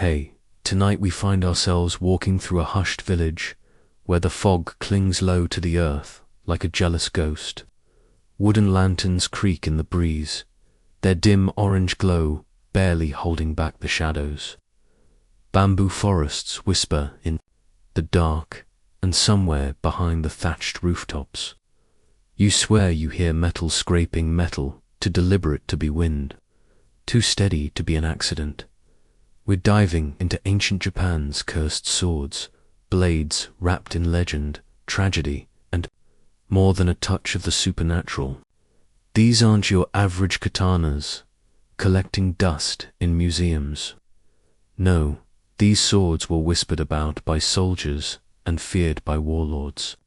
Hey, tonight we find ourselves walking through a hushed village where the fog clings low to the earth like a jealous ghost. Wooden lanterns creak in the breeze, their dim orange glow barely holding back the shadows. Bamboo forests whisper in the dark, and somewhere behind the thatched rooftops, you swear you hear metal scraping metal, too deliberate to be wind, too steady to be an accident. We're diving into ancient Japan's cursed swords, blades wrapped in legend, tragedy, and more than a touch of the supernatural. These aren't your average katanas, collecting dust in museums. No, these swords were whispered about by soldiers and feared by warlords.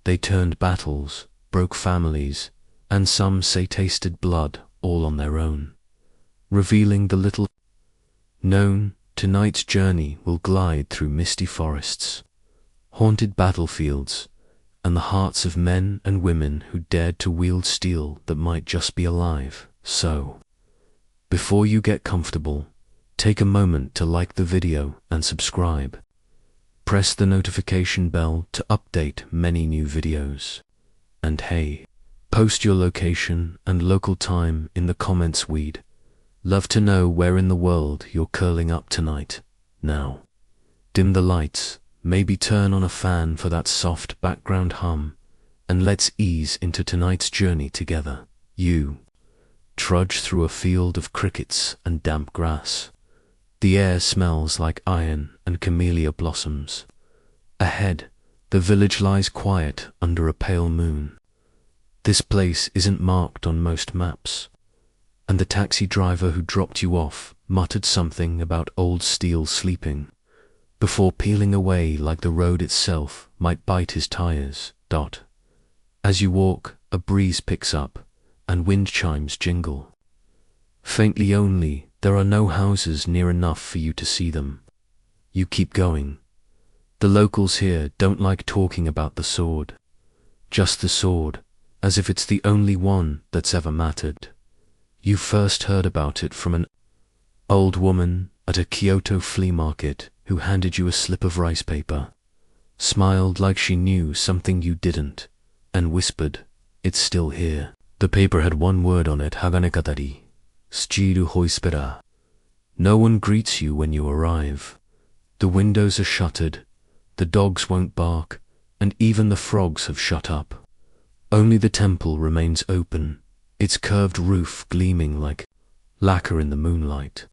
They turned battles, broke families, and some say tasted blood all on their own. Revealing the little known, tonight's journey will glide through misty forests, haunted battlefields, and the hearts of men and women who dared to wield steel that might just be alive. So, before you get comfortable, take a moment to like the video and subscribe. Press the notification bell to update many new videos. And hey, post your location and local time in the comments. We'd love to know where in the world you're curling up tonight. Now, dim the lights, maybe turn on a fan for that soft background hum, and let's ease into tonight's journey together. You trudge through a field of crickets and damp grass. The air smells like iron and camellia blossoms. Ahead, the village lies quiet under a pale moon. This place isn't marked on most maps, and the taxi driver who dropped you off muttered something about old steel sleeping, before peeling away like the road itself might bite his tires. As you walk, a breeze picks up, and wind chimes jingle. Faintly only, there are no houses near enough for you to see them. You keep going. The locals here don't like talking about the sword. Just the sword, as if it's the only one that's ever mattered. You first heard about it from an old woman at a Kyoto flea market who handed you a slip of rice paper, smiled like she knew something you didn't, and whispered, "It's still here." The paper had one word on it: Haganekatari, Stiru hoispera. No one greets you when you arrive. The windows are shuttered, the dogs won't bark, and even the frogs have shut up. Only the temple remains open, its curved roof gleaming like lacquer in the moonlight.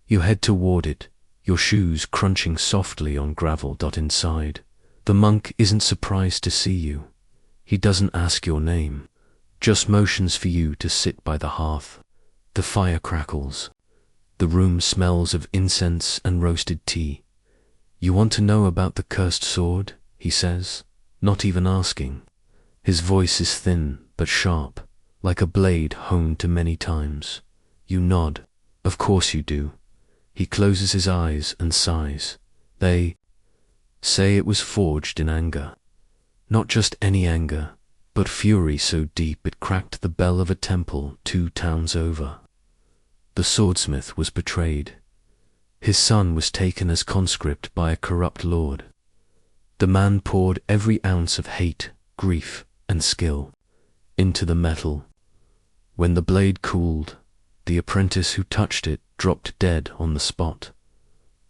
You head toward it, your shoes crunching softly on gravel. Inside, the monk isn't surprised to see you. He doesn't ask your name, just motions for you to sit by the hearth. The fire crackles. The room smells of incense and roasted tea. "You want to know about the cursed sword?" he says, not even asking. His voice is thin but sharp, like a blade honed to many times. You nod. Of course you do. He closes his eyes and sighs. They say it was forged in anger. Not just any anger, but fury so deep it cracked the bell of a temple 2 towns over. The swordsmith was betrayed. His son was taken as conscript by a corrupt lord. The man poured every ounce of hate, grief, and skill into the metal. When the blade cooled, the apprentice who touched it dropped dead on the spot.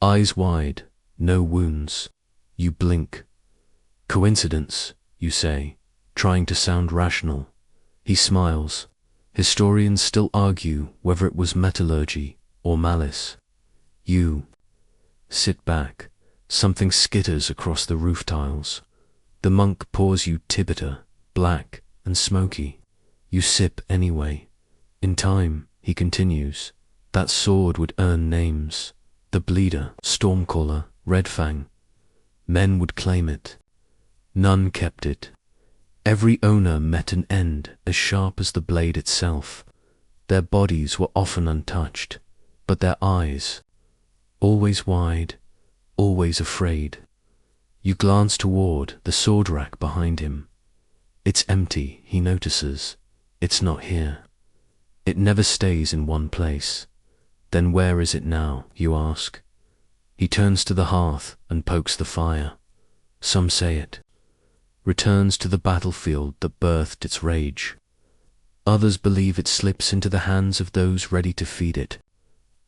Eyes wide, no wounds. You blink. Coincidence, you say, trying to sound rational. He smiles. Historians still argue whether it was metallurgy or malice. You sit back. Something skitters across the roof tiles. The monk pours you tibita, black and smoky. You sip anyway. In time, he continues, that sword would earn names. The Bleeder, Stormcaller, Redfang. Men would claim it. None kept it. Every owner met an end as sharp as the blade itself. Their bodies were often untouched, but their eyes, always wide, always afraid. You glance toward the sword rack behind him. It's empty, he notices. It's not here. It never stays in one place. Then where is it now, you ask? He turns to the hearth and pokes the fire. Some say it returns to the battlefield that birthed its rage. Others believe it slips into the hands of those ready to feed it.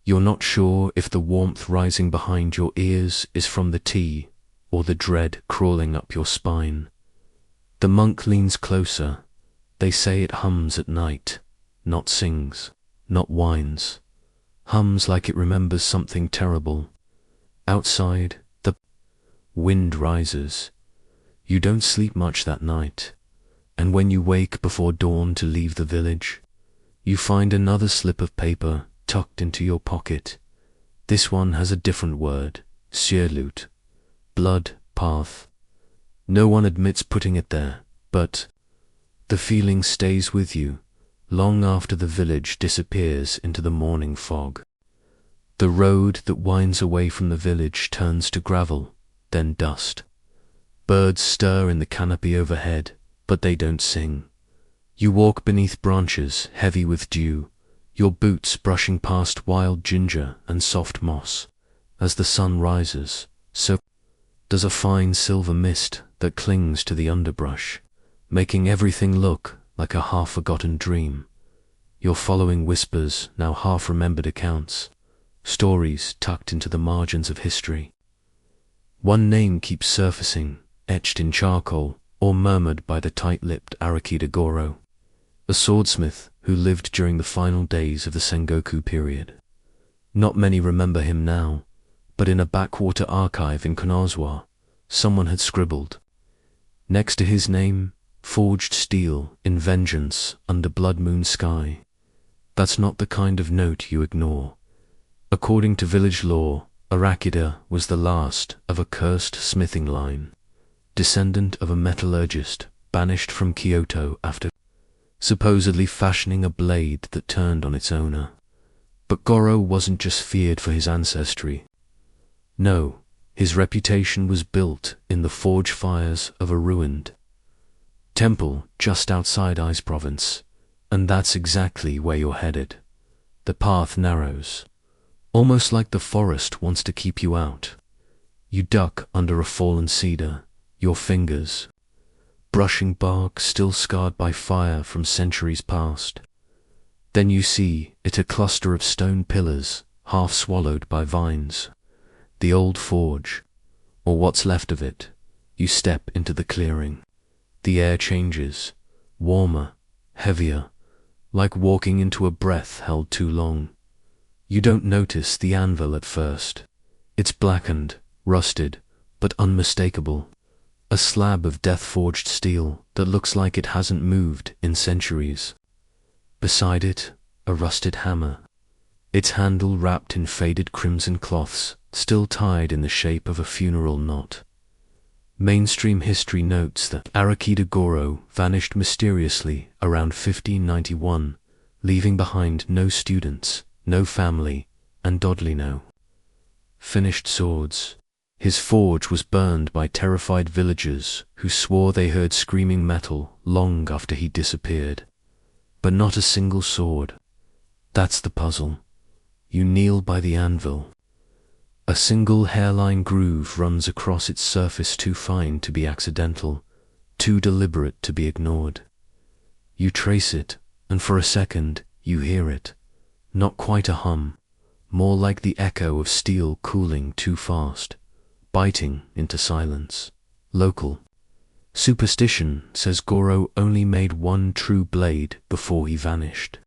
You're not sure if the warmth rising behind your ears is from the tea or the dread crawling up your spine. The monk leans closer. They say it hums at night, not sings, not whines. Hums like it remembers something terrible. Outside, the wind rises. You don't sleep much that night, and when you wake before dawn to leave the village, you find another slip of paper tucked into your pocket. This one has a different word, sierlut, blood path. No one admits putting it there, but the feeling stays with you long after the village disappears into the morning fog. The road that winds away from the village turns to gravel, then dust. Birds stir in the canopy overhead, but they don't sing. You walk beneath branches heavy with dew, your boots brushing past wild ginger and soft moss. As the sun rises, so does a fine silver mist that clings to the underbrush, making everything look like a half-forgotten dream. You're following whispers, now half-remembered accounts, stories tucked into the margins of history. One name keeps surfacing, etched in charcoal or murmured by the tight-lipped Arikida-goro, a swordsmith who lived during the final days of the Sengoku period. Not many remember him now, but in a backwater archive in Kanazawa, someone had scribbled, next to his name, forged steel in vengeance under blood moon sky. That's not the kind of note you ignore. According to village law, Arikida was the last of a cursed smithing line, descendant of a metallurgist banished from Kyoto after supposedly fashioning a blade that turned on its owner. But Goro wasn't just feared for his ancestry. No, his reputation was built in the forge fires of a ruined temple just outside Ice Province, and that's exactly where you're headed. The path narrows, almost like the forest wants to keep you out. You duck under a fallen cedar, your fingers brushing bark still scarred by fire from centuries past. Then you see it, a cluster of stone pillars half swallowed by vines. The old forge, or what's left of it. You step into the clearing. The air changes, warmer, heavier, like walking into a breath held too long. You don't notice the anvil at first. It's blackened, rusted, but unmistakable. A slab of death-forged steel that looks like it hasn't moved in centuries. Beside it, a rusted hammer, its handle wrapped in faded crimson cloths, still tied in the shape of a funeral knot. Mainstream history notes that Arikida-goro vanished mysteriously around 1591, leaving behind no students, no family, and oddly no finished swords. His forge was burned by terrified villagers who swore they heard screaming metal long after he disappeared. But not a single sword. That's the puzzle. You kneel by the anvil. A single hairline groove runs across its surface, too fine to be accidental, too deliberate to be ignored. You trace it, and for a second you hear it. Not quite a hum, more like the echo of steel cooling too fast, biting into silence. Local superstition says Goro only made one true blade before he vanished.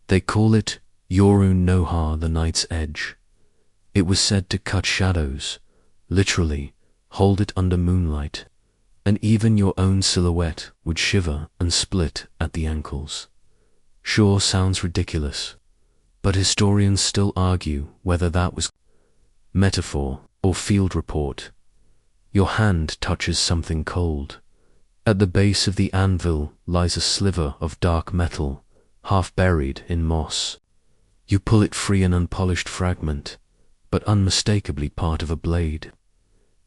They call it Yorun Noha, the Night's Edge. It was said to cut shadows, literally hold it under moonlight, and even your own silhouette would shiver and split at the ankles. Sure, sounds ridiculous, but historians still argue whether that was metaphor or field report. Your hand touches something cold. At the base of the anvil lies a sliver of dark metal, half buried in moss. You pull it free, an unpolished fragment, but unmistakably part of a blade.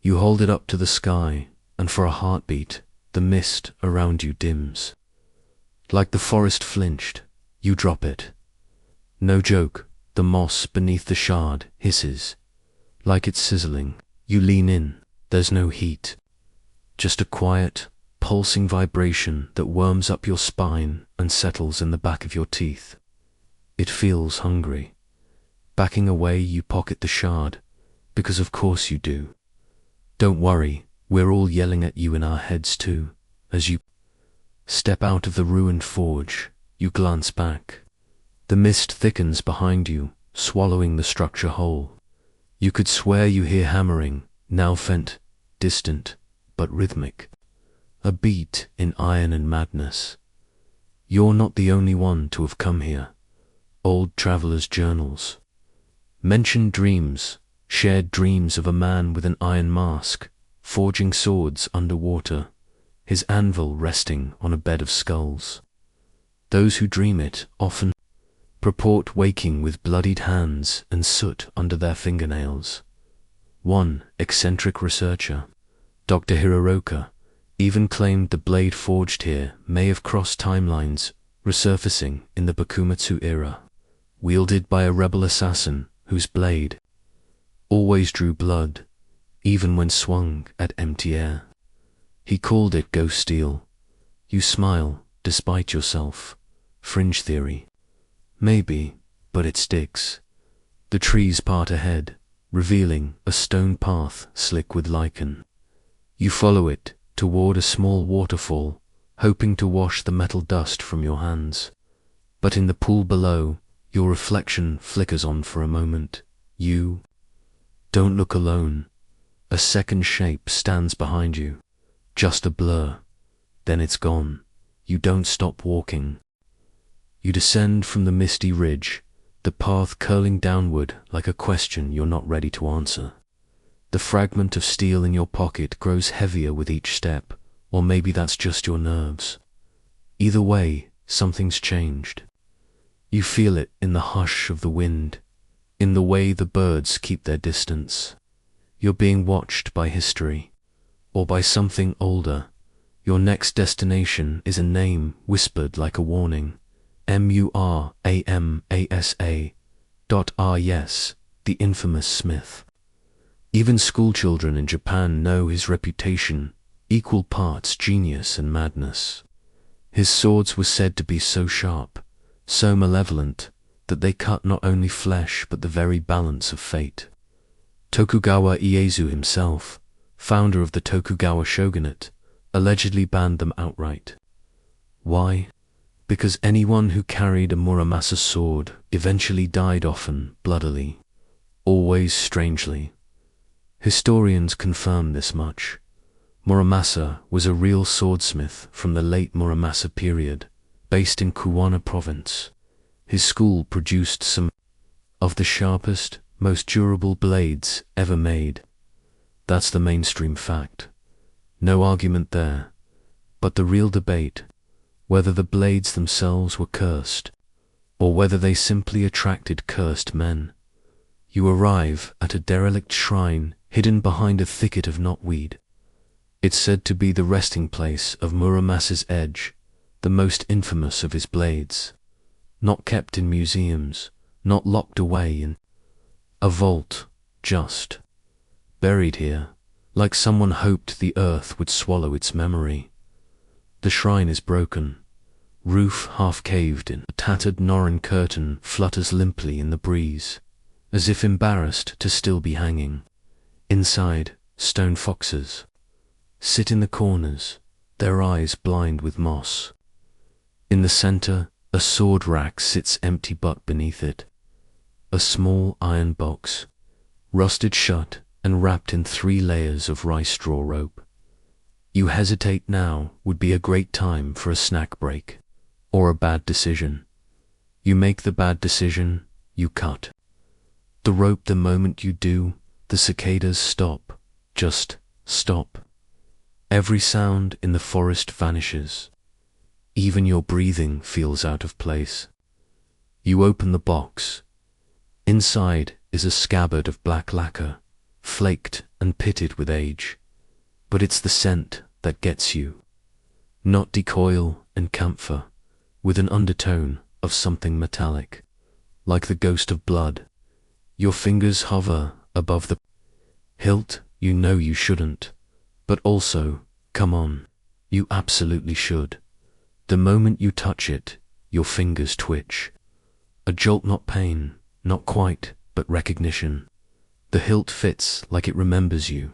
You hold it up to the sky, and for a heartbeat, the mist around you dims. Like the forest flinched, you drop it. No joke, the moss beneath the shard hisses. like it's sizzling. You lean in. There's no heat. Just a quiet, pulsing vibration that worms up your spine and settles in the back of your teeth. It feels hungry. Backing away, you pocket the shard, because of course you do. Don't worry, we're all yelling at you in our heads too. As you step out of the ruined forge, you glance back. The mist thickens behind you, swallowing the structure whole. You could swear you hear hammering, now faint, distant, but rhythmic. A beat in iron and madness. You're not the only one to have come here. Old travelers' journals mention dreams, shared dreams of a man with an iron mask, forging swords underwater, his anvil resting on a bed of skulls. Those who dream it often purport waking with bloodied hands and soot under their fingernails. One eccentric researcher, Dr. Hiroroka, even claimed the blade forged here may have crossed timelines, resurfacing in the Bakumatsu era, wielded by a rebel assassin whose blade always drew blood, even when swung at empty air. He called it ghost steel. You smile, despite yourself. Fringe theory. Maybe, but it sticks. The trees part ahead, revealing a stone path slick with lichen. You follow it toward a small waterfall, hoping to wash the metal dust from your hands. But in the pool below, your reflection flickers on for a moment. You don't look alone. A second shape stands behind you. Just a blur. Then it's gone. You don't stop walking. You descend from the misty ridge, the path curling downward like a question you're not ready to answer. The fragment of steel in your pocket grows heavier with each step, or maybe that's just your nerves. Either way, something's changed. You feel it in the hush of the wind, in the way the birds keep their distance. You're being watched by history, or by something older. Your next destination is a name whispered like a warning. Muramasa. Yes, the infamous smith. Even schoolchildren in Japan know his reputation, equal parts genius and madness. His swords were said to be so sharp, so malevolent, that they cut not only flesh but the very balance of fate. Tokugawa Ieyasu himself, founder of the Tokugawa shogunate, allegedly banned them outright. Why? Because anyone who carried a Muramasa sword eventually died, often bloodily, always strangely. Historians confirm this much. Muramasa was a real swordsmith from the late Muramasa period, based in Kuwana province. His school produced some of the sharpest, most durable blades ever made. That's the mainstream fact. No argument there. But the real debate, whether the blades themselves were cursed, or whether they simply attracted cursed men. You arrive at a derelict shrine hidden behind a thicket of knotweed. It's said to be the resting place of Muramasa's edge, the most infamous of his blades. Not kept in museums, not locked away in a vault, just buried here, like someone hoped the earth would swallow its memory. The shrine is broken, roof half caved in. A tattered Norin curtain flutters limply in the breeze, as if embarrassed to still be hanging. Inside, stone foxes sit in the corners, their eyes blind with moss. In the center, a sword rack sits empty, but beneath it, a small iron box, rusted shut and wrapped in 3 layers of rice straw rope. You hesitate. Now would be a great time for a snack break, or a bad decision. You make the bad decision, you cut the rope. The moment you do, the cicadas stop, just stop. Every sound in the forest vanishes. Even your breathing feels out of place. You open the box. Inside is a scabbard of black lacquer, flaked and pitted with age. But it's the scent that gets you. Not decoil and camphor, with an undertone of something metallic, like the ghost of blood. Your fingers hover above the Hilt, you know you shouldn't. But also, come on, you absolutely should. The moment you touch it, your fingers twitch. A jolt, not pain, not quite, but recognition. The hilt fits like it remembers you,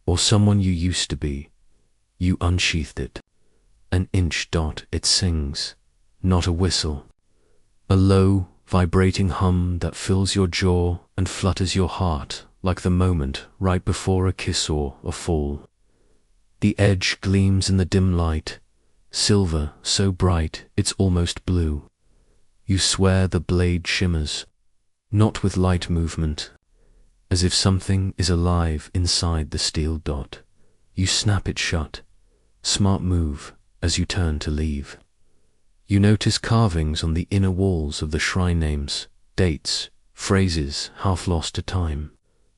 or someone you used to be. You unsheathed it. An inch dot, it sings, not a whistle. A low, vibrating hum that fills your jaw and flutters your heart like the moment right before a kiss or a fall. The edge gleams in the dim light, silver so bright it's almost blue. You swear the blade shimmers, not with light movement, as if something is alive inside the steel dot. You snap it shut, smart move as you turn to leave. You notice carvings on the inner walls of the shrine, names, dates, phrases half lost to time.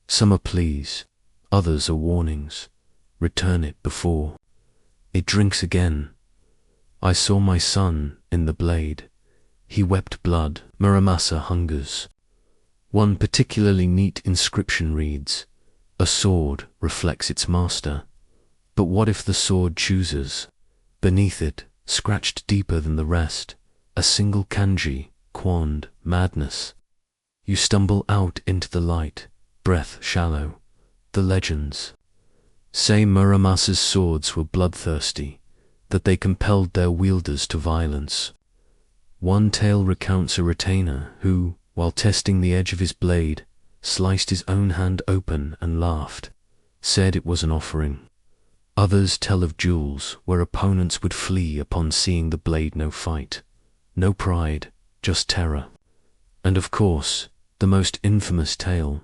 Some are pleas, others are warnings. Return it before it drinks again. I saw my son in the blade. He wept blood. Muramasa hungers. One particularly neat inscription reads, "A sword reflects its master." But what if the sword chooses? Beneath it, scratched deeper than the rest, a single kanji, quand, madness. You stumble out into the light, breath shallow. The legends say Muramasa's swords were bloodthirsty, that they compelled their wielders to violence. One tale recounts a retainer who, while testing the edge of his blade, sliced his own hand open and laughed, said it was an offering. Others tell of duels where opponents would flee upon seeing the blade. No fight, no pride, just terror. And of course, the most infamous tale,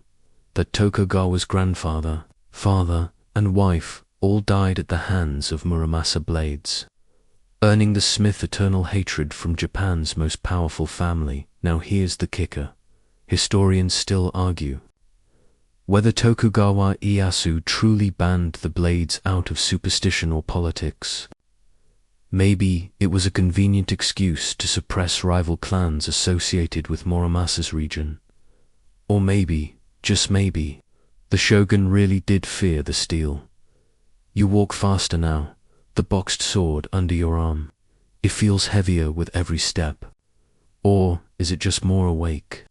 that Tokugawa's grandfather, father, and wife all died at the hands of Muramasa blades, earning the Smith eternal hatred from Japan's most powerful family. Now here's the kicker. Historians still argue whether Tokugawa Ieyasu truly banned the blades out of superstition or politics. Maybe it was a convenient excuse to suppress rival clans associated with Muramasa's region. Or maybe, just maybe, the shogun really did fear the steel. You walk faster now, the boxed sword under your arm. It feels heavier with every step. Or is it just more awake?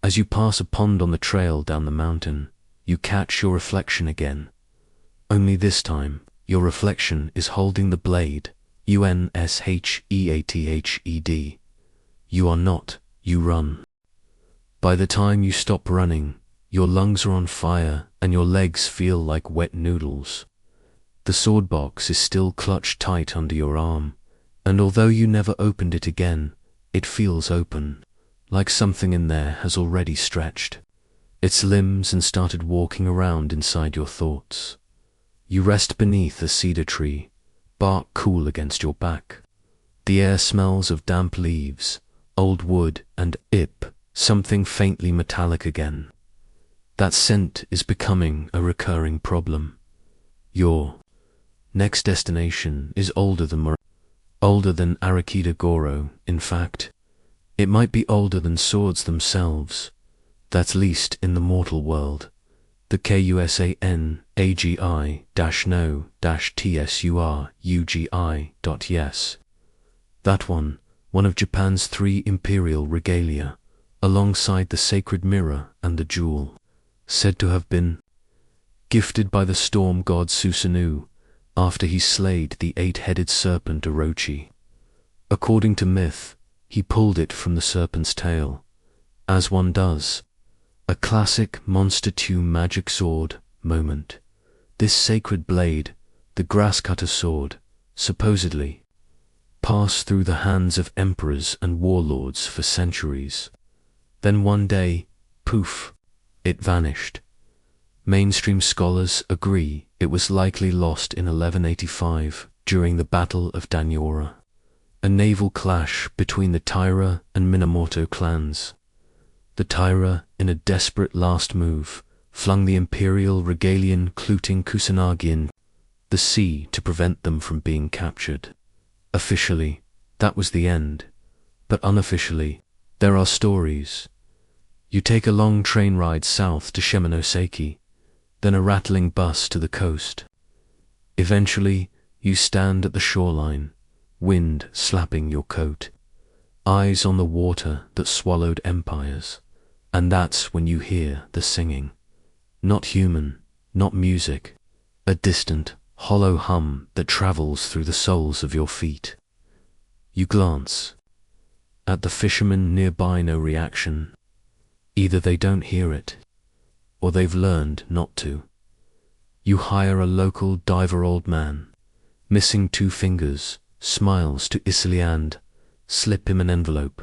As you pass a pond on the trail down the mountain, you catch your reflection again. Only this time, your reflection is holding the blade, unsheathed. You are not, you run. By the time you stop running, your lungs are on fire and your legs feel like wet noodles. The sword box is still clutched tight under your arm, and although you never opened it again, it feels open, like something in there has already stretched its limbs and started walking around inside your thoughts. You rest beneath a cedar tree, bark cool against your back. The air smells of damp leaves, old wood, and something faintly metallic again. That scent is becoming a recurring problem. Your next destination is older than Arakita Goro. In fact, it might be older than swords themselves, at least in the mortal world. The KUSAN-AGI-NO-TSURUGI.yes. That one of Japan's 3 imperial regalia, alongside the sacred mirror and the jewel, said to have been gifted by the storm god Susanoo after he slayed the 8-headed serpent Orochi. According to myth, he pulled it from the serpent's tail, as one does. A classic Monster 2 magic sword moment. This sacred blade, the grasscutter sword, supposedly passed through the hands of emperors and warlords for centuries. Then one day, poof, it vanished. Mainstream scholars agree it was likely lost in 1185 during the Battle of Danyora, a naval clash between the Taira and Minamoto clans. The Taira, in a desperate last move, flung the imperial regalian Cluting Kusanagi in the sea to prevent them from being captured. Officially, that was the end, but unofficially, there are stories. You take a long train ride south to Shimonoseki. then a rattling bus to the coast. Eventually, you stand at the shoreline, wind slapping your coat, eyes on the water that swallowed empires, and that's when you hear the singing. Not human, not music, a distant, hollow hum that travels through the soles of your feet. You glance. At the fishermen nearby, no reaction. Either they don't hear it, or they've learned not to. You hire a local diver old man, missing 2 fingers, smiles to Italy and slip him an envelope.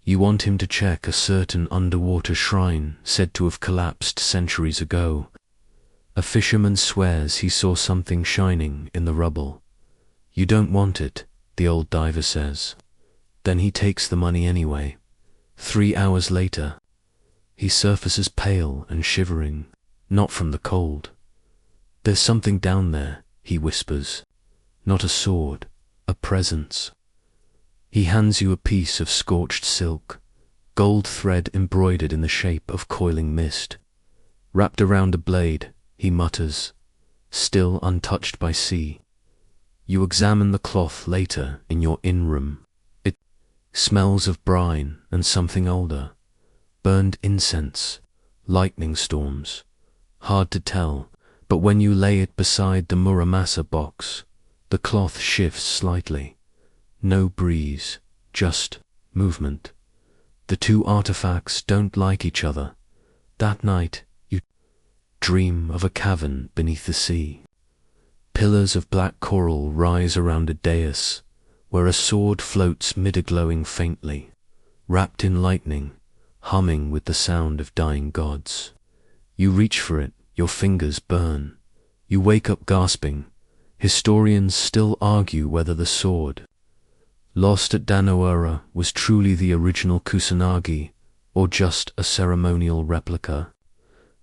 You want him to check a certain underwater shrine said to have collapsed centuries ago. A fisherman swears he saw something shining in the rubble. You don't want it, the old diver says. Then he takes the money anyway. 3 hours later, he surfaces pale and shivering, not from the cold. There's something down there, he whispers. Not a sword, a presence. He hands you a piece of scorched silk, gold thread embroidered in the shape of coiling mist. Wrapped around a blade, he mutters, still untouched by sea. You examine the cloth later in your in-room. It smells of brine and something older. Burned incense, lightning storms. Hard to tell, but when you lay it beside the Muramasa box, the cloth shifts slightly. No breeze, just movement. The 2 artifacts don't like each other. That night, you dream of a cavern beneath the sea. Pillars of black coral rise around a dais, where a sword floats mid-glowing faintly, wrapped in lightning, humming with the sound of dying gods. You reach for it, your fingers burn. You wake up gasping. Historians still argue whether the sword, lost at Danowara, was truly the original Kusanagi or just a ceremonial replica.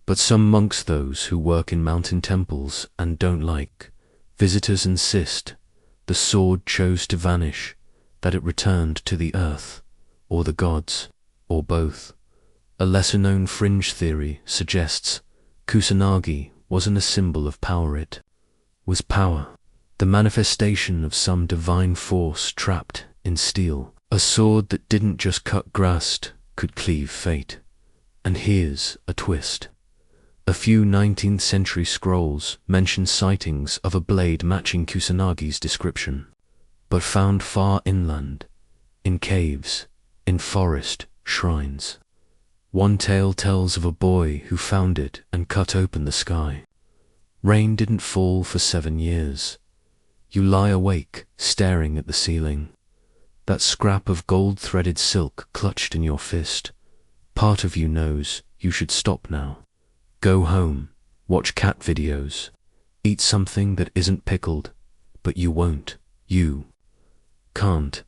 But some monks, those who work in mountain temples and don't like visitors, insist the sword chose to vanish, that it returned to the earth, or the gods, or both. A lesser-known fringe theory suggests Kusanagi wasn't a symbol of power, it was power, the manifestation of some divine force trapped in steel. A sword that didn't just cut grass, could cleave fate. And here's a twist. A few 19th century scrolls mention sightings of a blade matching Kusanagi's description, but found far inland, in caves, in forest shrines. One tale tells of a boy who found it and cut open the sky. Rain didn't fall for 7 years. You lie awake, staring at the ceiling. That scrap of gold-threaded silk clutched in your fist. Part of you knows you should stop now. Go home, watch cat videos, eat something that isn't pickled, but you won't. You can't,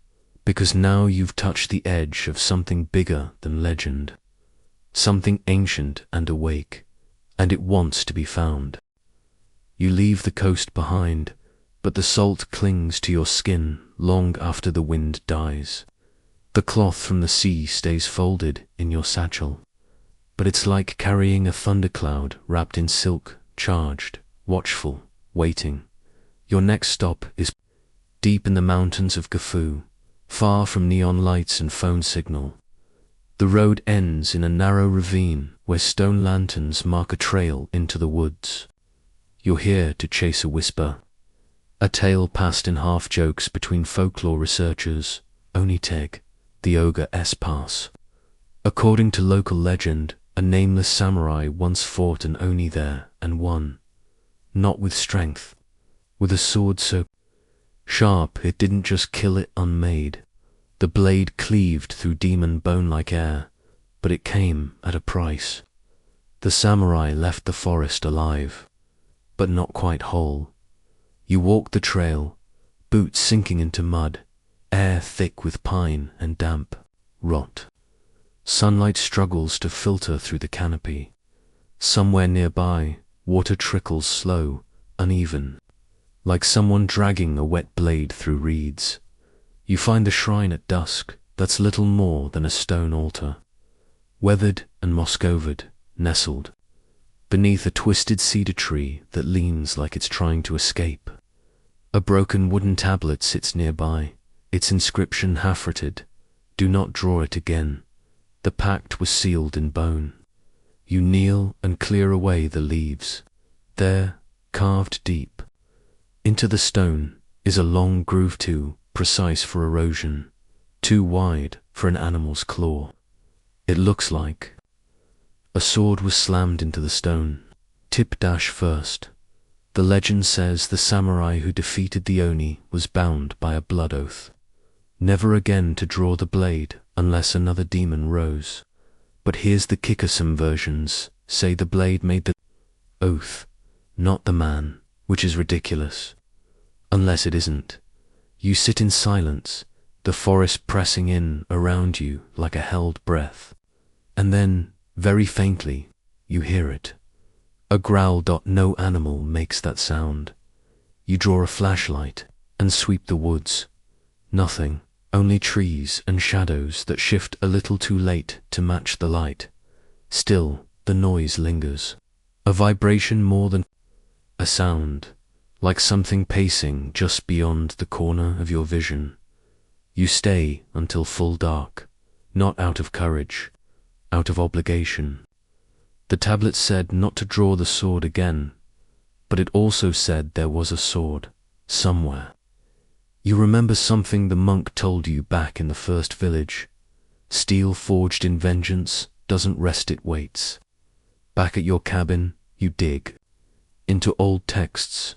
because now you've touched the edge of something bigger than legend. Something ancient and awake, and it wants to be found. You leave the coast behind, but the salt clings to your skin long after the wind dies. The cloth from the sea stays folded in your satchel, but it's like carrying a thundercloud wrapped in silk, charged, watchful, waiting. Your next stop is deep in the mountains of Gifu, far from neon lights and phone signal. The road ends in a narrow ravine where stone lanterns mark a trail into the woods. You're here to chase a whisper, a tale passed in half-jokes between folklore researchers. Oni-tōge, the ogre's pass. According to local legend, a nameless samurai once fought an Oni there and won. Not with strength, with a sword so sharp it didn't just kill it unmade. The blade cleaved through demon bone like air, but it came at a price. The samurai left the forest alive, but not quite whole. You walk the trail, boots sinking into mud, air thick with pine and damp rot. Sunlight struggles to filter through the canopy. Somewhere nearby, water trickles slow, uneven, like someone dragging a wet blade through reeds. You find the shrine at dusk that's little more than a stone altar, weathered and moss-covered, nestled beneath a twisted cedar tree that leans like it's trying to escape. A broken wooden tablet sits nearby, its inscription half-written, "Do not draw it again. The pact was sealed in bone." You kneel and clear away the leaves. There, carved deep into the stone, is a long groove too precise for erosion, too wide for an animal's claw. It looks like a sword was slammed into the stone. Tip dash first. The legend says the samurai who defeated the Oni was bound by a blood oath, never again to draw the blade unless another demon rose. But here's the kicker: some versions say the blade made the oath, not the man, which is ridiculous. Unless it isn't. You sit in silence, the forest pressing in around you like a held breath. And then, very faintly, you hear it. A growl. No animal makes that sound. You draw a flashlight and sweep the woods. Nothing, only trees and shadows that shift a little too late to match the light. Still, the noise lingers. A vibration more than a sound, like something pacing just beyond the corner of your vision. You stay until full dark, not out of courage, out of obligation. The tablet said not to draw the sword again, but it also said there was a sword, somewhere. You remember something the monk told you back in the first village. Steel forged in vengeance doesn't rest, it waits. Back at your cabin, you dig into old texts.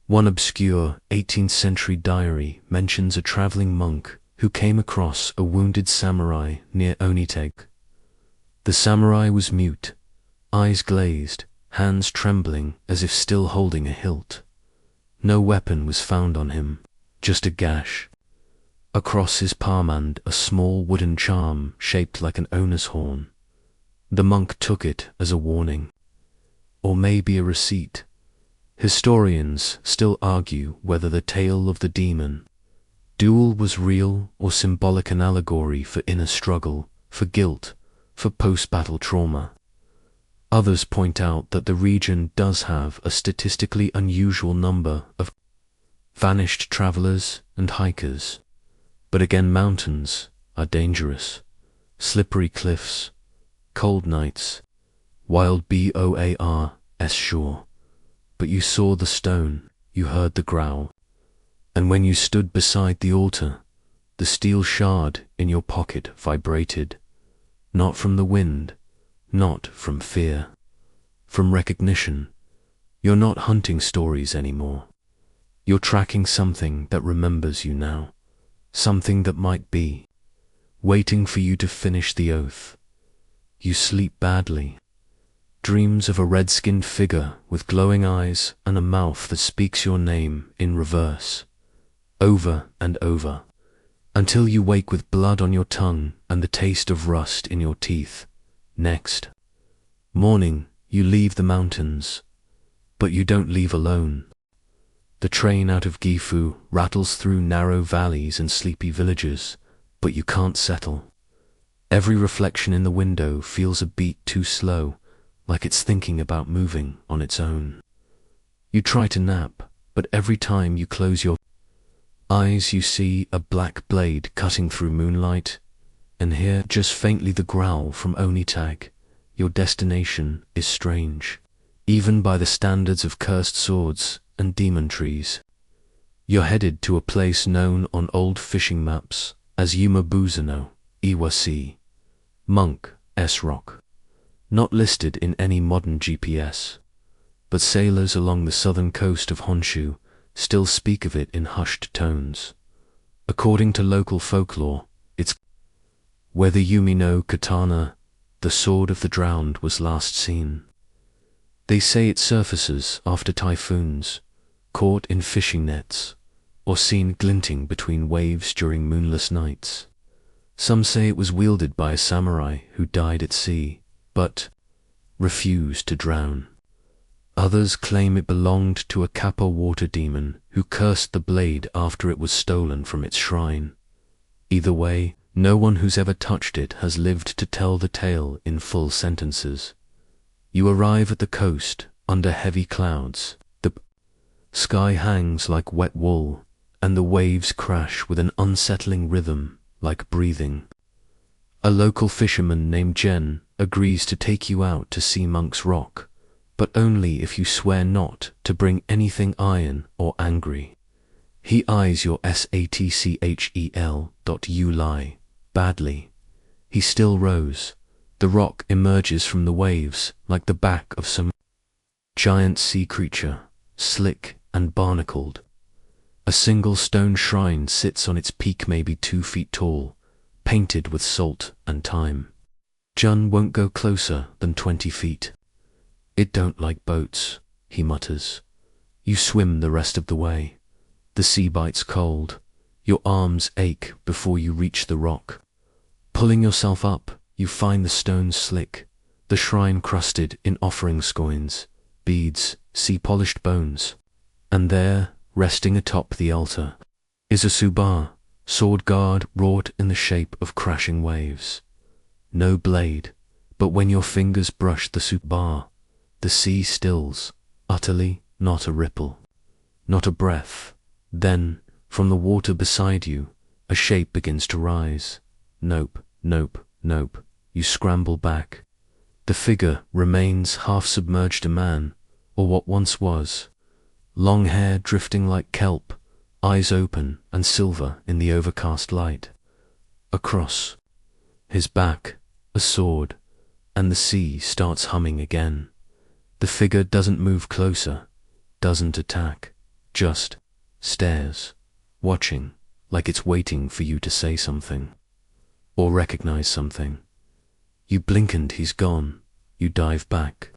One obscure 18th century diary mentions a traveling monk who came across a wounded samurai near Oni-tōge. The samurai was mute, eyes glazed, hands trembling as if still holding a hilt. No weapon was found on him, just a gash. Across his palm and a small wooden charm shaped like an owner's horn. The monk took it as a warning, or maybe a receipt. Historians still argue whether the tale of the demon duel was real or symbolic, an allegory for inner struggle, for guilt, for post-battle trauma. Others point out that the region does have a statistically unusual number of vanished travelers and hikers. But again, mountains are dangerous. Slippery cliffs, cold nights, wild boars shore. But you saw the stone, you heard the growl. And when you stood beside the altar, the steel shard in your pocket vibrated. Not from the wind, not from fear, from recognition. You're not hunting stories anymore. You're tracking something that remembers you now, something that might be waiting for you to finish the oath. You sleep badly. Dreams of a red-skinned figure with glowing eyes and a mouth that speaks your name in reverse, over and over, until you wake with blood on your tongue and the taste of rust in your teeth. Next morning, you leave the mountains, but you don't leave alone. The train out of Gifu rattles through narrow valleys and sleepy villages, but you can't settle. Every reflection in the window feels a beat too slow, like it's thinking about moving on its own. You try to nap, but every time you close your eyes you see a black blade cutting through moonlight, and hear just faintly the growl from Oni-tōge. Your destination is strange, even by the standards of cursed swords and demon trees. You're headed to a place known on old fishing maps as Yumabuzano, Iwasi, Monk S Rock. Not listed in any modern GPS, but sailors along the southern coast of Honshu still speak of it in hushed tones. According to local folklore, it's where the Yumi no Katana, the sword of the drowned, was last seen. They say it surfaces after typhoons, caught in fishing nets, or seen glinting between waves during moonless nights. Some say it was wielded by a samurai who died at sea, but refused to drown. Others claim it belonged to a Kappa water demon who cursed the blade after it was stolen from its shrine. Either way, no one who's ever touched it has lived to tell the tale in full sentences. You arrive at the coast under heavy clouds. The sky hangs like wet wool, and the waves crash with an unsettling rhythm like breathing. A local fisherman named Jen agrees to take you out to see Monk's Rock, but only if you swear not to bring anything iron or angry. He eyes your satchel. Lie badly. He still rows. The rock emerges from the waves like the back of some giant sea creature, slick and barnacled. A single stone shrine sits on its peak, maybe 2 feet tall, painted with salt and time. Jun won't go closer than 20 feet. It don't like boats, he mutters. You swim the rest of the way. The sea bites cold. Your arms ache before you reach the rock. Pulling yourself up, you find the stones slick, the shrine crusted in offering scoins, beads, sea-polished bones. And there, resting atop the altar, is a suba, sword guard wrought in the shape of crashing waves. No blade, but when your fingers brush the suba, the sea stills, utterly, not a ripple, not a breath. Then, from the water beside you, a shape begins to rise. Nope, nope, nope. You scramble back. The figure remains half-submerged, a man, or what once was. Long hair drifting like kelp, eyes open and silver in the overcast light. Across his back, a sword, and the sea starts humming again. The figure doesn't move closer, doesn't attack, just stares, watching, like it's waiting for you to say something, or recognize something. You blink and he's gone. You dive back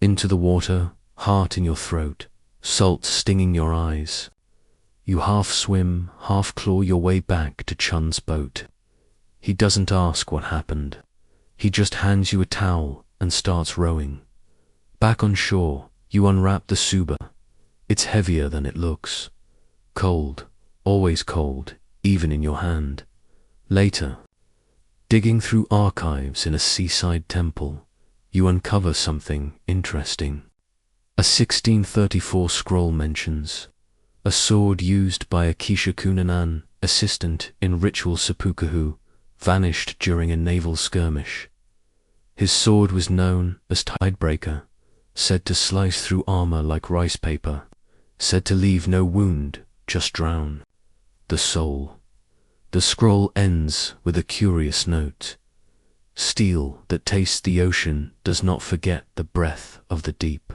into the water, heart in your throat, salt stinging your eyes. You half swim, half claw your way back to Chun's boat. He doesn't ask what happened. He just hands you a towel and starts rowing. Back on shore, you unwrap the suba. It's heavier than it looks. Cold, always cold, even in your hand. Later, digging through archives in a seaside temple, you uncover something interesting. A 1634 scroll mentions a sword used by a Kishakunanan assistant in ritual seppuku vanished during a naval skirmish. His sword was known as Tidebreaker, said to slice through armor like rice paper, said to leave no wound, just drown the soul. The scroll ends with a curious note. Steel that tastes the ocean does not forget the breath of the deep.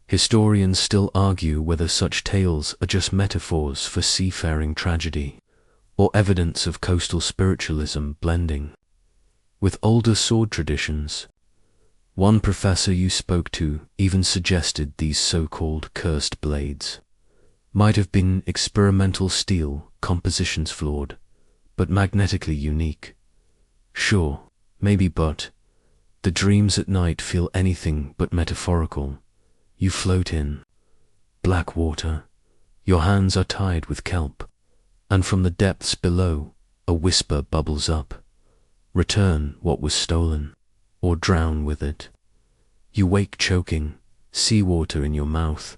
Historians still argue whether such tales are just metaphors for seafaring tragedy, or evidence of coastal spiritualism blending with older sword traditions. One professor you spoke to even suggested these so-called cursed blades might have been experimental steel, compositions flawed, but magnetically unique. Sure, maybe, but the dreams at night feel anything but metaphorical. You float in black water, your hands are tied with kelp, and from the depths below a whisper bubbles up. Return what was stolen, or drown with it. You wake choking, seawater in your mouth,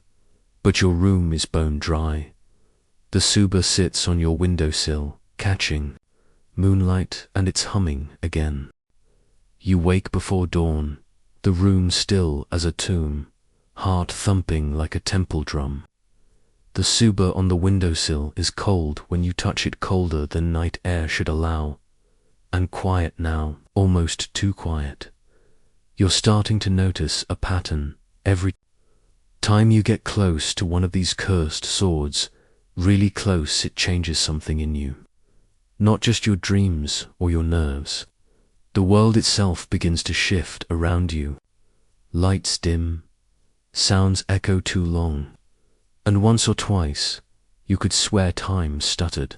but your room is bone dry. The suba sits on your windowsill, catching moonlight, and it's humming again. You wake before dawn, the room still as a tomb, heart thumping like a temple drum. The suba on the windowsill is cold when you touch it, colder than night air should allow, and quiet now, almost too quiet. You're starting to notice a pattern. Every time you get close to one of these cursed swords, really close, it changes something in you. Not just your dreams or your nerves. The world itself begins to shift around you. Lights dim, sounds echo too long, and once or twice you could swear time stuttered,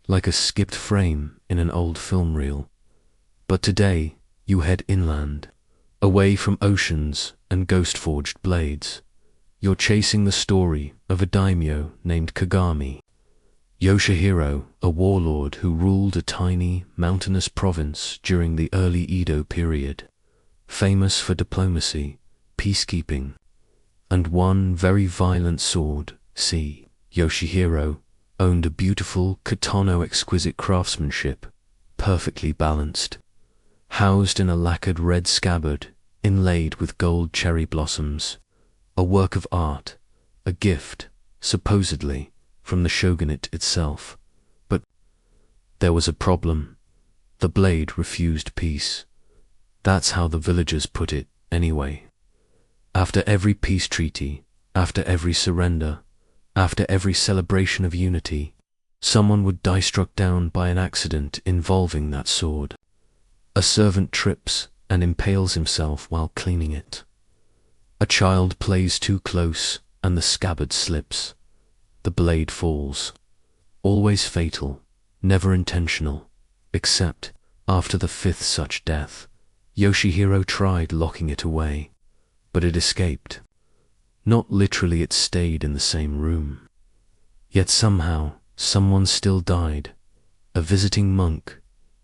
like a skipped frame in an old film reel. But today you head inland, away from oceans and ghost-forged blades. You're chasing the story of a daimyo named Kagami, Yoshihiro, a warlord who ruled a tiny, mountainous province during the early Edo period. famous for diplomacy, peacekeeping, and one very violent sword. C. Yoshihiro owned a beautiful katana, exquisite craftsmanship, perfectly balanced, housed in a lacquered red scabbard inlaid with gold cherry blossoms, a work of art, a gift, supposedly, from the shogunate itself. But there was a problem. The blade refused peace. That's how the villagers put it, anyway. After every peace treaty, after every surrender, after every celebration of unity, someone would die struck down by an accident involving that sword. A servant trips and impales himself while cleaning it. A child plays too close and the scabbard slips. The blade falls. Always fatal, never intentional, except after the fifth such death. Yoshihiro tried locking it away, but it escaped. Not literally, it stayed in the same room. Yet somehow, someone still died. A visiting monk,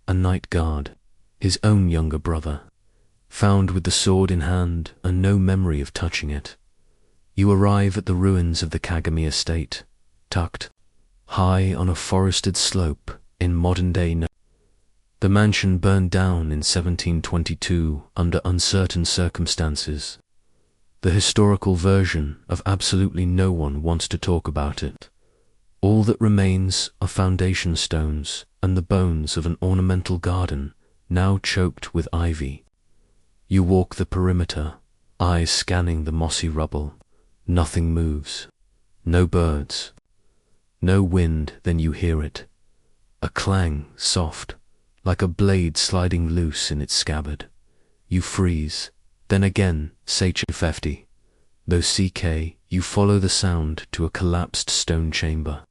a night guard, his own younger brother, found with the sword in hand and no memory of touching it. You arrive at the ruins of the Kagami estate, tucked high on a forested slope in modern-day. The mansion burned down in 1722 under uncertain circumstances. The historical version of absolutely no one wants to talk about it. All that remains are foundation stones and the bones of an ornamental garden now choked with ivy. You walk the perimeter, eyes scanning the mossy rubble. Nothing moves. No birds. No wind. Then you hear it. A clang, soft, like a blade sliding loose in its scabbard. You freeze. Then again, Seichi though CK, you follow the sound to a collapsed stone chamber.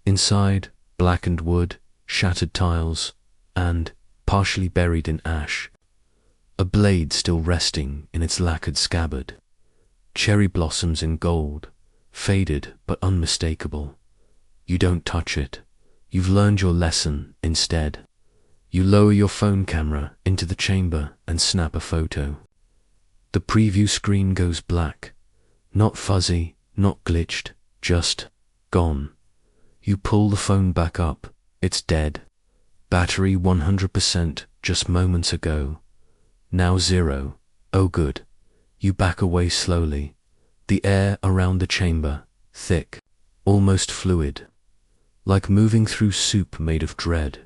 Inside, blackened wood, shattered tiles, and, partially buried in ash, a blade still resting in its lacquered scabbard. Cherry blossoms in gold, faded but unmistakable. You don't touch it. You've learned your lesson instead. You lower your phone camera into the chamber and snap a photo. The preview screen goes black. Not fuzzy, not glitched, just gone. You pull the phone back up. It's dead. Battery 100% just moments ago. Now 0. Oh good. You back away slowly. The air around the chamber, thick, almost fluid, like moving through soup made of dread.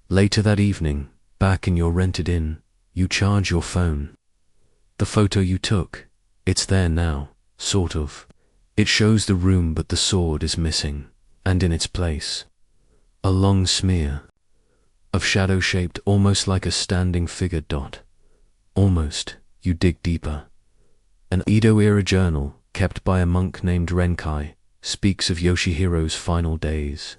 Later that evening, back in your rented inn, you charge your phone. The photo you took, it's there now, sort of. It shows the room but the sword is missing, and in its place, a long smear of shadow shaped almost like a standing figure dot. Almost, you dig deeper. An Edo-era journal, kept by a monk named Renkai, speaks of Yoshihiro's final days.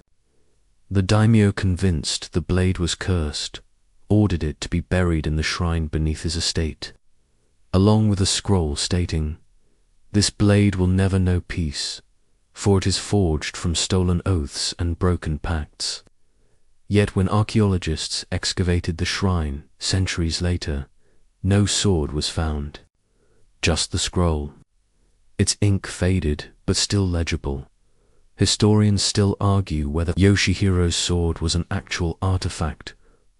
The daimyo, convinced the blade was cursed, ordered it to be buried in the shrine beneath his estate, along with a scroll stating, "This blade will never know peace, for it is forged from stolen oaths and broken pacts." Yet when archaeologists excavated the shrine centuries later, no sword was found. Just the scroll. Its ink faded, but still legible. Historians still argue whether Yoshihiro's sword was an actual artifact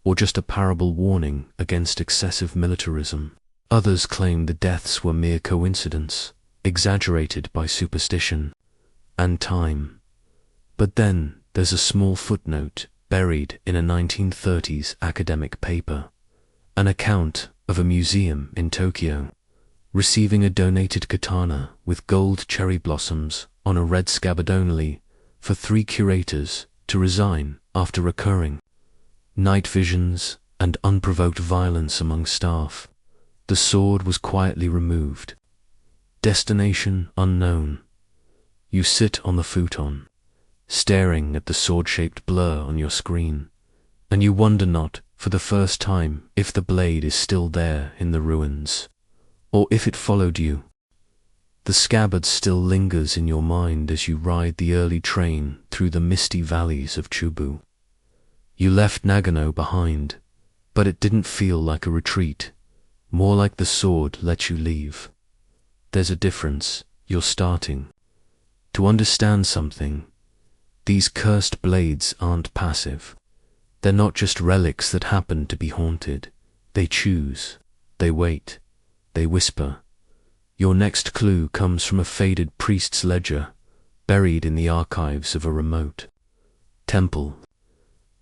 or just a parable warning against excessive militarism. Others claim the deaths were mere coincidence, exaggerated by superstition and time. But then there's a small footnote buried in a 1930s academic paper, an account of a museum in Tokyo receiving a donated katana with gold cherry blossoms on a red scabbard only for 3 curators to resign after recurring night visions and unprovoked violence among staff. The sword was quietly removed. Destination unknown. You sit on the futon, staring at the sword-shaped blur on your screen, and you wonder not, for the first time, if the blade is still there in the ruins, or if it followed you. The scabbard still lingers in your mind as you ride the early train through the misty valleys of Chubu. You left Nagano behind, but it didn't feel like a retreat. More like the sword lets you leave. There's a difference. You're starting to understand something. These cursed blades aren't passive. They're not just relics that happen to be haunted. They choose. They wait. They whisper. Your next clue comes from a faded priest's ledger, buried in the archives of a remote temple.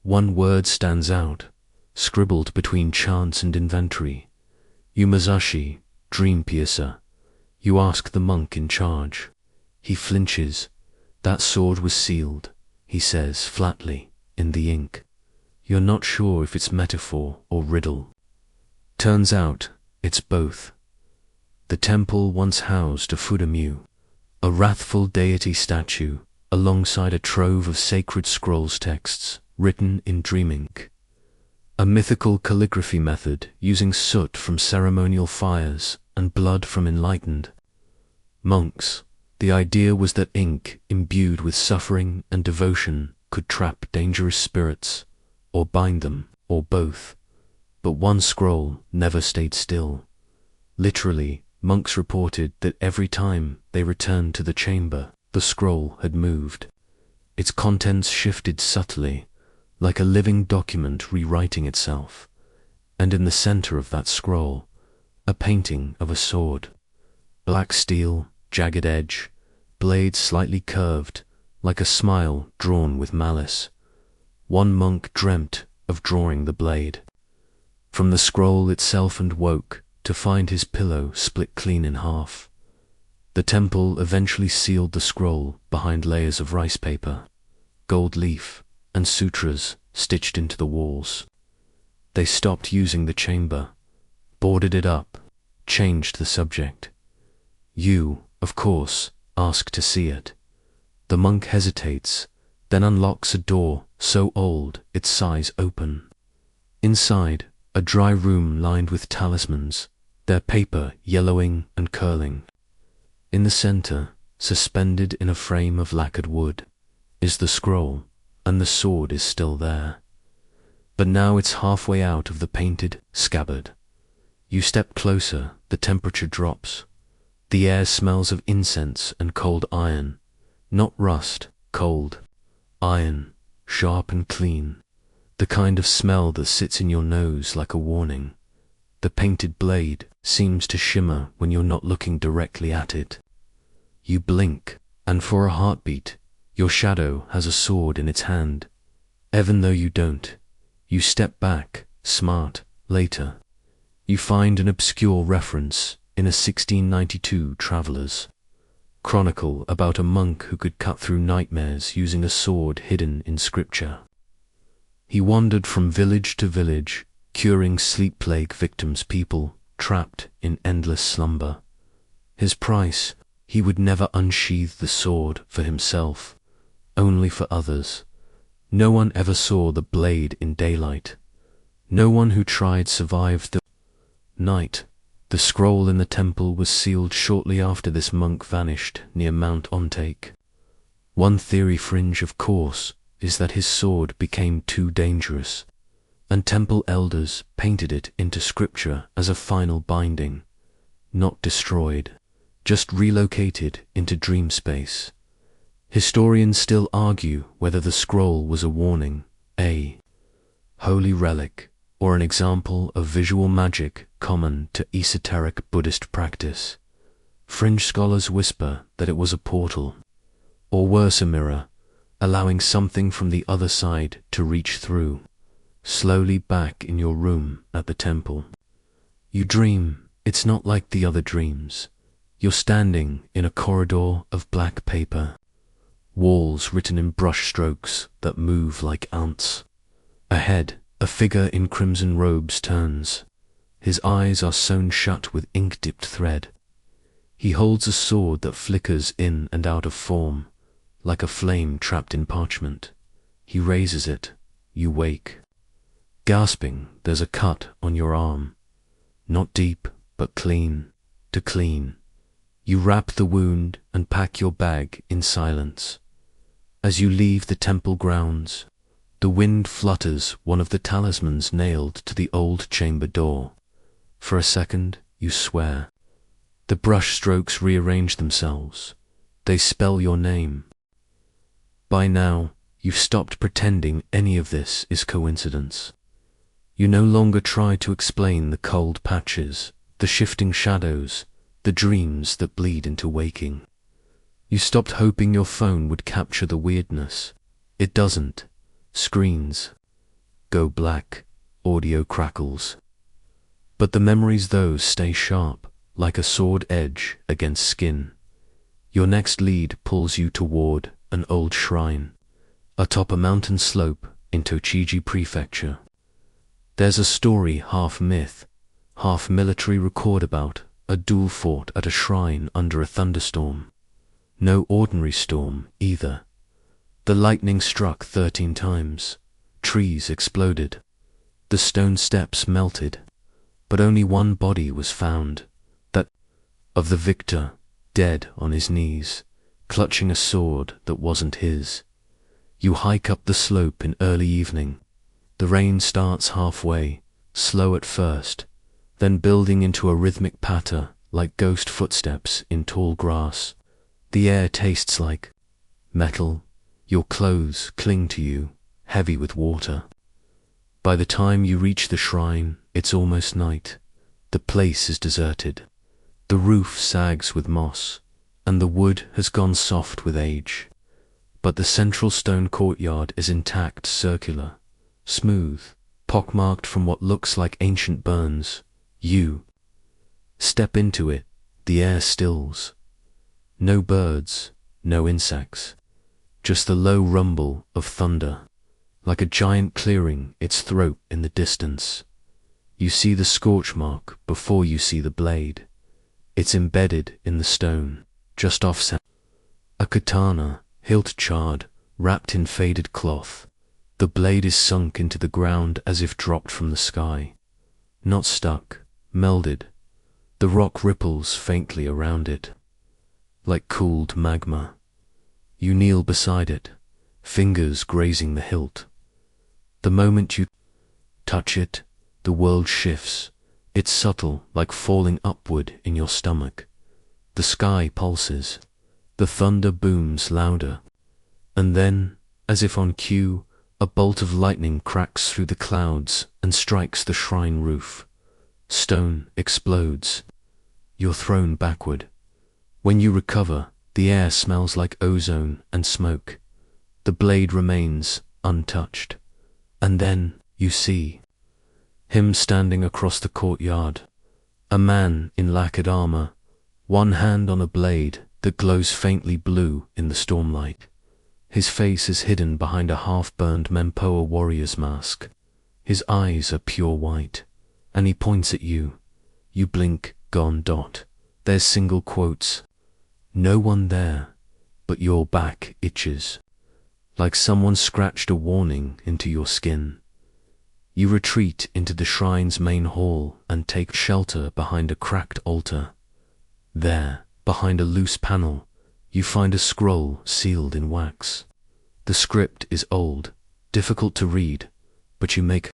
One word stands out, scribbled between chants and inventory. Umazashi, dream piercer. You ask the monk in charge. He flinches. That sword was sealed, he says flatly, in the ink. You're not sure if it's metaphor or riddle. Turns out, it's both. The temple once housed a Fudamyu, a wrathful deity statue, alongside a trove of sacred scrolls texts written in dream ink. A mythical calligraphy method using soot from ceremonial fires and blood from enlightened monks. The idea was that ink imbued with suffering and devotion could trap dangerous spirits, or bind them, or both. But one scroll never stayed still. Literally, monks reported that every time they returned to the chamber, the scroll had moved. Its contents shifted subtly, like a living document rewriting itself. And in the center of that scroll, a painting of a sword. Black steel, jagged edge, blade slightly curved, like a smile drawn with malice. One monk dreamt of drawing the blade. From the scroll itself and woke to find his pillow split clean in half. The temple eventually sealed the scroll behind layers of rice paper, gold leaf, and sutras stitched into the walls. They stopped using the chamber, boarded it up, changed the subject. You, of course, ask to see it. The monk hesitates, then unlocks a door so old its sighs open. Inside, a dry room lined with talismans, their paper yellowing and curling. In the center, suspended in a frame of lacquered wood, is the scroll, and the sword is still there. But now it's halfway out of the painted scabbard. You step closer, the temperature drops. The air smells of incense and cold iron, not rust, cold. Iron, sharp and clean, the kind of smell that sits in your nose like a warning. The painted blade seems to shimmer when you're not looking directly at it. You blink, and for a heartbeat, your shadow has a sword in its hand. Even though you don't, you step back, smart, later. You find an obscure reference in a 1692 Traveller's Chronicle about a monk who could cut through nightmares using a sword hidden in scripture. He wandered from village to village, curing sleep plague victims, people trapped in endless slumber. His price, he would never unsheathe the sword for himself, only for others. No one ever saw the blade in daylight. No one who tried survived the night. The scroll in the temple was sealed shortly after this monk vanished near Mount Ontake. One theory fringe, of course, is that his sword became too dangerous, and temple elders painted it into scripture as a final binding, not destroyed, just relocated into dream space. Historians still argue whether the scroll was a warning, a holy relic, or an example of visual magic common to esoteric Buddhist practice. Fringe scholars whisper that it was a portal, or worse, a mirror, allowing something from the other side to reach through, slowly back in your room at the temple. You dream. It's not like the other dreams. You're standing in a corridor of black paper, walls written in brush strokes that move like ants. Ahead, a figure in crimson robes turns. His eyes are sewn shut with ink-dipped thread. He holds a sword that flickers in and out of form, like a flame trapped in parchment. He raises it. You wake. Gasping, there's a cut on your arm. Not deep, but clean. To clean. You wrap the wound and pack your bag in silence. As you leave the temple grounds, the wind flutters one of the talismans nailed to the old chamber door. For a second, you swear. The brush strokes rearrange themselves. They spell your name. By now, you've stopped pretending any of this is coincidence. You no longer try to explain the cold patches, the shifting shadows, the dreams that bleed into waking. You stopped hoping your phone would capture the weirdness. It doesn't. Screens go black, audio crackles. But the memories, those stay sharp, like a sword edge against skin. Your next lead pulls you toward an old shrine, atop a mountain slope in Tochigi Prefecture. There's a story, half myth, half military record about a duel fought at a shrine under a thunderstorm. No ordinary storm, either. The lightning struck 13 times. Trees exploded. The stone steps melted. But only one body was found, that of the victor, dead on his knees, clutching a sword that wasn't his. You hike up the slope in early evening. The rain starts halfway, slow at first, then building into a rhythmic patter like ghost footsteps in tall grass. The air tastes like metal. Your clothes cling to you, heavy with water. By the time you reach the shrine, it's almost night. The place is deserted. The roof sags with moss, and the wood has gone soft with age. But the central stone courtyard is intact, circular, smooth, pockmarked from what looks like ancient burns. You step into it, the air stills. No birds, no insects, just the low rumble of thunder, like a giant clearing its throat in the distance. You see the scorch mark before you see the blade. It's embedded in the stone, just offset. A katana, hilt charred, wrapped in faded cloth. The blade is sunk into the ground as if dropped from the sky. Not stuck, melded. The rock ripples faintly around it, like cooled magma. You kneel beside it, fingers grazing the hilt. The moment you touch it, the world shifts. It's subtle, like falling upward in your stomach. The sky pulses. The thunder booms louder. And then, as if on cue, a bolt of lightning cracks through the clouds and strikes the shrine roof. Stone explodes. You're thrown backward. When you recover, the air smells like ozone and smoke. The blade remains untouched. And then you see him standing across the courtyard, a man in lacquered armor, one hand on a blade that glows faintly blue in the stormlight. His face is hidden behind a half-burned Mempoa warrior's mask. His eyes are pure white, and he points at you. You blink, gone dot. There's single quotes. No one there, but your back itches, like someone scratched a warning into your skin. You retreat into the shrine's main hall and take shelter behind a cracked altar. There, behind a loose panel, you find a scroll sealed in wax. The script is old, difficult to read, but you make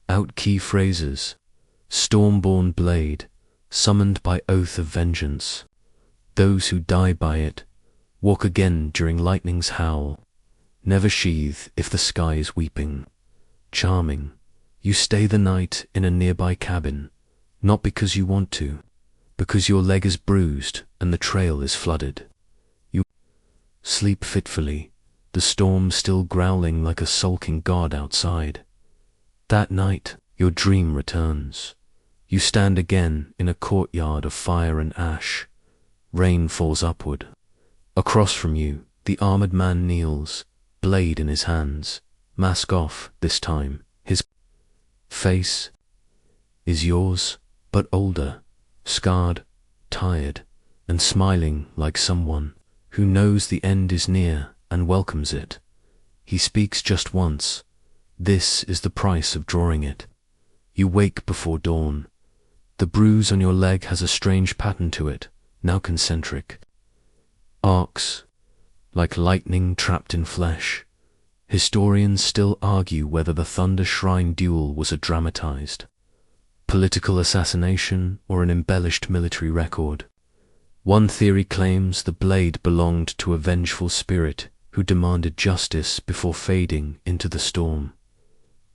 out key phrases. Stormborn blade, summoned by oath of vengeance. Those who die by it, walk again during lightning's howl. Never sheathe if the sky is weeping. Charming. You stay the night in a nearby cabin, not because you want to, because your leg is bruised and the trail is flooded. You sleep fitfully, the storm still growling like a sulking god outside. That night, your dream returns. You stand again in a courtyard of fire and ash. Rain falls upward. Across from you, the armored man kneels, blade in his hands, mask off this time. His face is yours, but older, scarred, tired, and smiling like someone who knows the end is near and welcomes it. He speaks just once. This is the price of drawing it. You wake before dawn. The bruise on your leg has a strange pattern to it, now concentric. Arcs, like lightning trapped in flesh. Historians still argue whether the Thunder Shrine duel was a dramatized political assassination, or an embellished military record. One theory claims the blade belonged to a vengeful spirit who demanded justice before fading into the storm.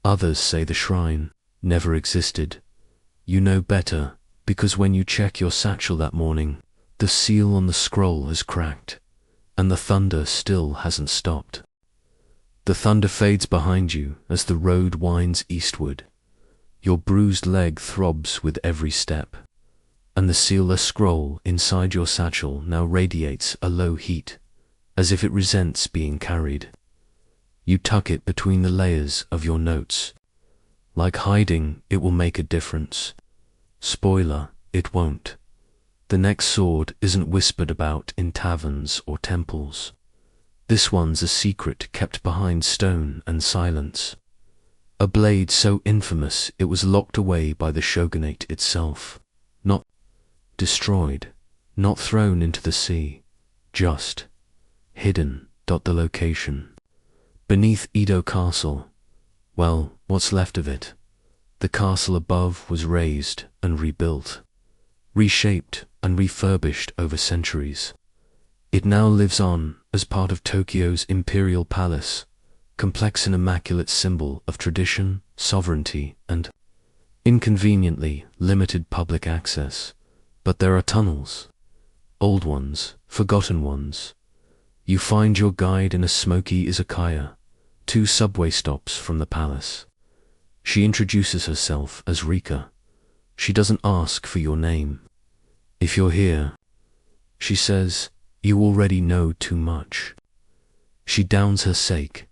Others say the shrine never existed. You know better, because when you check your satchel that morning, the seal on the scroll has cracked, and the thunder still hasn't stopped. The thunder fades behind you as the road winds eastward. Your bruised leg throbs with every step, and the sealless scroll inside your satchel now radiates a low heat, as if it resents being carried. You tuck it between the layers of your notes. Like hiding, it will make a difference. Spoiler, it won't. The next sword isn't whispered about in taverns or temples. This one's a secret kept behind stone and silence. A blade so infamous it was locked away by the shogunate itself. Not destroyed, not thrown into the sea, just hidden. The location. Beneath Edo Castle. Well, what's left of it? The castle above was razed and rebuilt, reshaped and refurbished over centuries. It now lives on as part of Tokyo's imperial palace, complex and immaculate symbol of tradition, sovereignty, and inconveniently limited public access. But there are tunnels. Old ones, forgotten ones. You find your guide in a smoky izakaya, 2 subway stops from the palace. She introduces herself as Rika. She doesn't ask for your name. If you're here, she says, you already know too much. She downs her sake.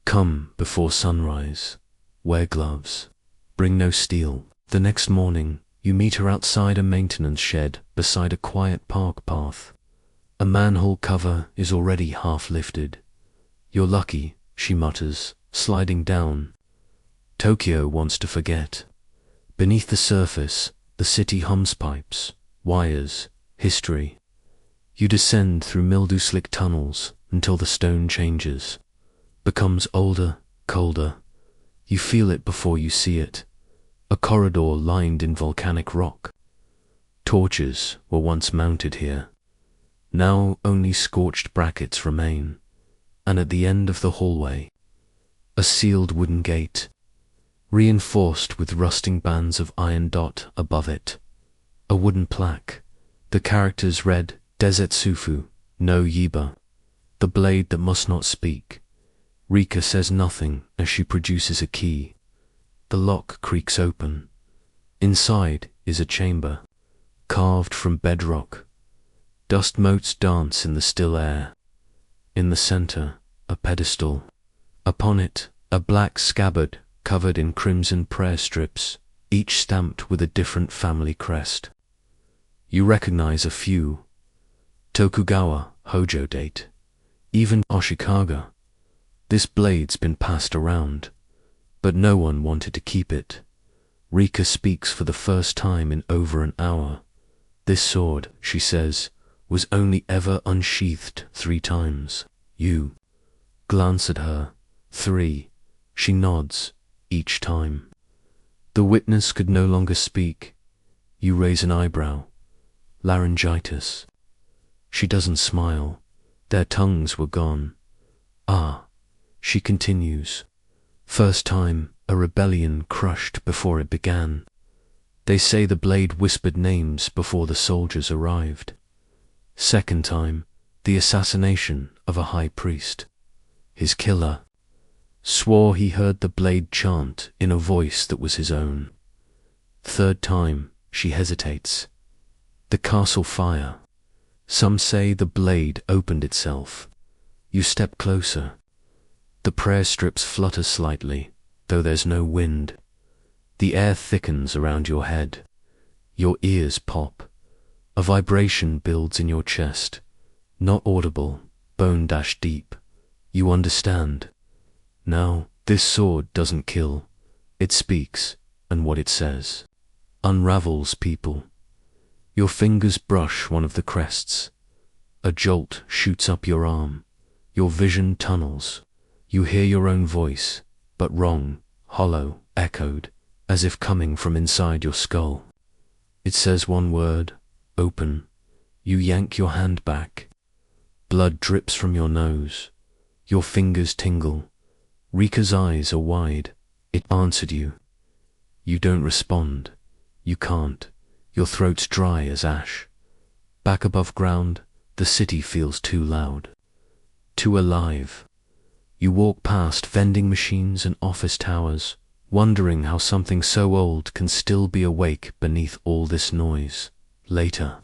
Come before sunrise. Wear gloves. Bring no steel. The next morning, you meet her outside a maintenance shed beside a quiet park path. A manhole cover is already half lifted. You're lucky, she mutters, sliding down. Tokyo wants to forget. Beneath the surface, the city hums pipes, wires, history. You descend through mildew-slick tunnels until the stone changes, becomes older, colder. You feel it before you see it. A corridor lined in volcanic rock. Torches were once mounted here. Now only scorched brackets remain, and at the end of the hallway, a sealed wooden gate, reinforced with rusting bands of iron dot above it. A wooden plaque, the characters read Dezetsufu, no Yiba, the blade that must not speak. Rika says nothing as she produces a key. The lock creaks open. Inside is a chamber, carved from bedrock. Dust motes dance in the still air. In the center, a pedestal. Upon it, a black scabbard covered in crimson prayer strips, each stamped with a different family crest. You recognize a few. Tokugawa, Hojo date. Even Ashikaga. This blade's been passed around, but no one wanted to keep it. Rika speaks for the first time in over an hour. This sword, she says, was only ever unsheathed 3 times. You glance at her. 3. She nods, each time. The witness could no longer speak. You raise an eyebrow. Laryngitis. She doesn't smile. Their tongues were gone. Ah, she continues. First time, a rebellion crushed before it began. They say the blade whispered names before the soldiers arrived. Second time, the assassination of a high priest. His killer swore he heard the blade chant in a voice that was his own. Third time, she hesitates. The castle fire. Some say the blade opened itself. You step closer. The prayer strips flutter slightly, though there's no wind. The air thickens around your head. Your ears pop. A vibration builds in your chest. Not audible, bone-deep. You understand. Now, this sword doesn't kill. It speaks, and what it says unravels people. Your fingers brush one of the crests. A jolt shoots up your arm. Your vision tunnels. You hear your own voice, but wrong, hollow, echoed. as if coming from inside your skull. It says one word, open. You yank your hand back. Blood drips from your nose. Your fingers tingle. Rika's eyes are wide. It answered you. You don't respond. You can't. Your throat's dry as ash. Back above ground, the city feels too loud. Too alive. You walk past vending machines and office towers, wondering how something so old can still be awake beneath all this noise. Later,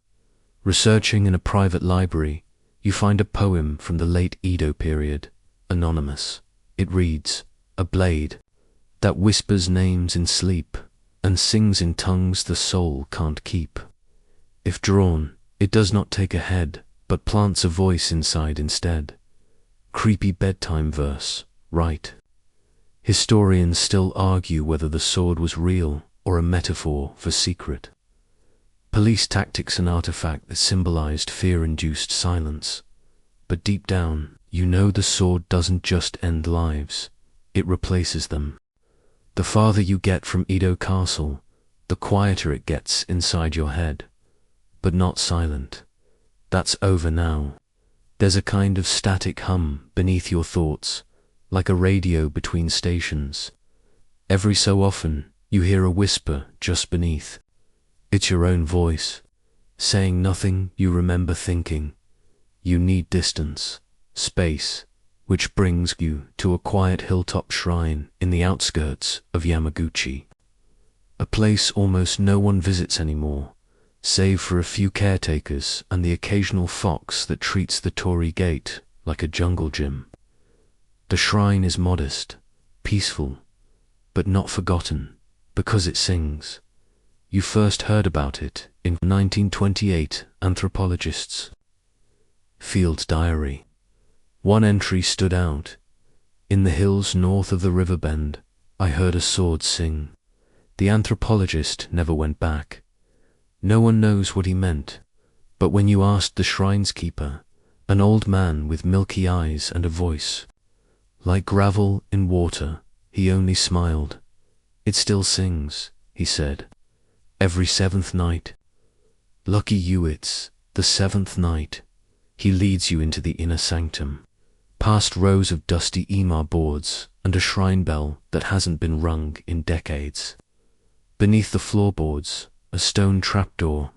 researching in a private library, you find a poem from the late Edo period, anonymous. It reads, "A blade that whispers names in sleep and sings in tongues the soul can't keep. If drawn, it does not take a head, but plants a voice inside instead." Creepy bedtime verse, right? Historians still argue whether the sword was real or a metaphor for secret. Police tactics an artifact that symbolized fear-induced silence. But deep down, you know the sword doesn't just end lives, it replaces them. The farther you get from Edo Castle, the quieter it gets inside your head. But not silent. That's over now. There's a kind of static hum beneath your thoughts, like a radio between stations. Every so often, you hear a whisper just beneath. It's your own voice, saying nothing you remember thinking. You need distance, space, which brings you to a quiet hilltop shrine in the outskirts of Yamaguchi. A place almost no one visits anymore, save for a few caretakers and the occasional fox that treats the torii gate like a jungle gym. The shrine is modest, peaceful, but not forgotten, because it sings. You first heard about it in 1928 Anthropologists' Field Diary. One entry stood out. In the hills north of the river bend, I heard a sword sing. The anthropologist never went back. No one knows what he meant, but when you asked the shrine's keeper, an old man with milky eyes and a voice like gravel in water, he only smiled. It still sings, he said, every seventh night. Lucky you, it's the seventh night. He leads you into the inner sanctum, past rows of dusty Imar boards and a shrine bell that hasn't been rung in decades. Beneath the floorboards, a stone trapdoor,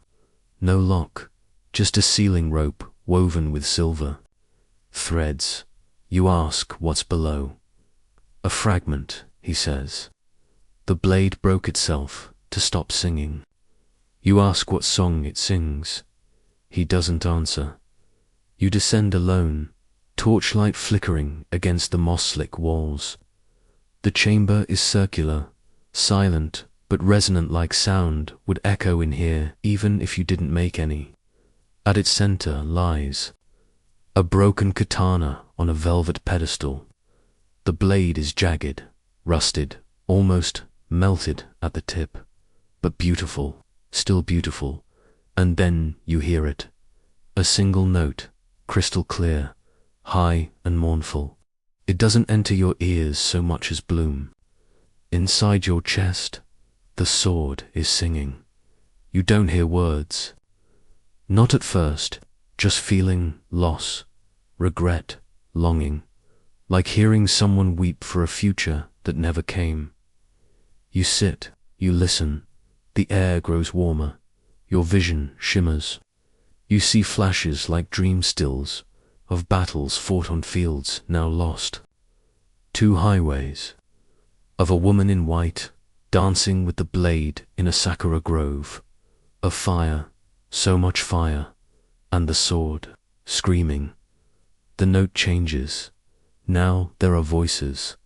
no lock, just a ceiling rope woven with silver threads. You ask what's below. A fragment, he says. The blade broke itself to stop singing. You ask what song it sings. He doesn't answer. You descend alone, torchlight flickering against the moss-slick walls. The chamber is circular, silent but resonant, like sound would echo in here even if you didn't make any. At its center lies a broken katana on a velvet pedestal. The blade is jagged, rusted, almost melted at the tip, but beautiful, still beautiful. And then you hear it. A single note, crystal clear, high and mournful. It doesn't enter your ears so much as bloom. Inside your chest, the sword is singing. You don't hear words. Not at first, just feeling loss, regret, longing, like hearing someone weep for a future that never came. You sit, you listen, the air grows warmer, your vision shimmers. You see flashes like dream stills of battles fought on fields now lost. Two highways, of a woman in white, dancing with the blade in a sakura grove, of fire, so much fire, and the sword, screaming. The note changes. Now there are voices.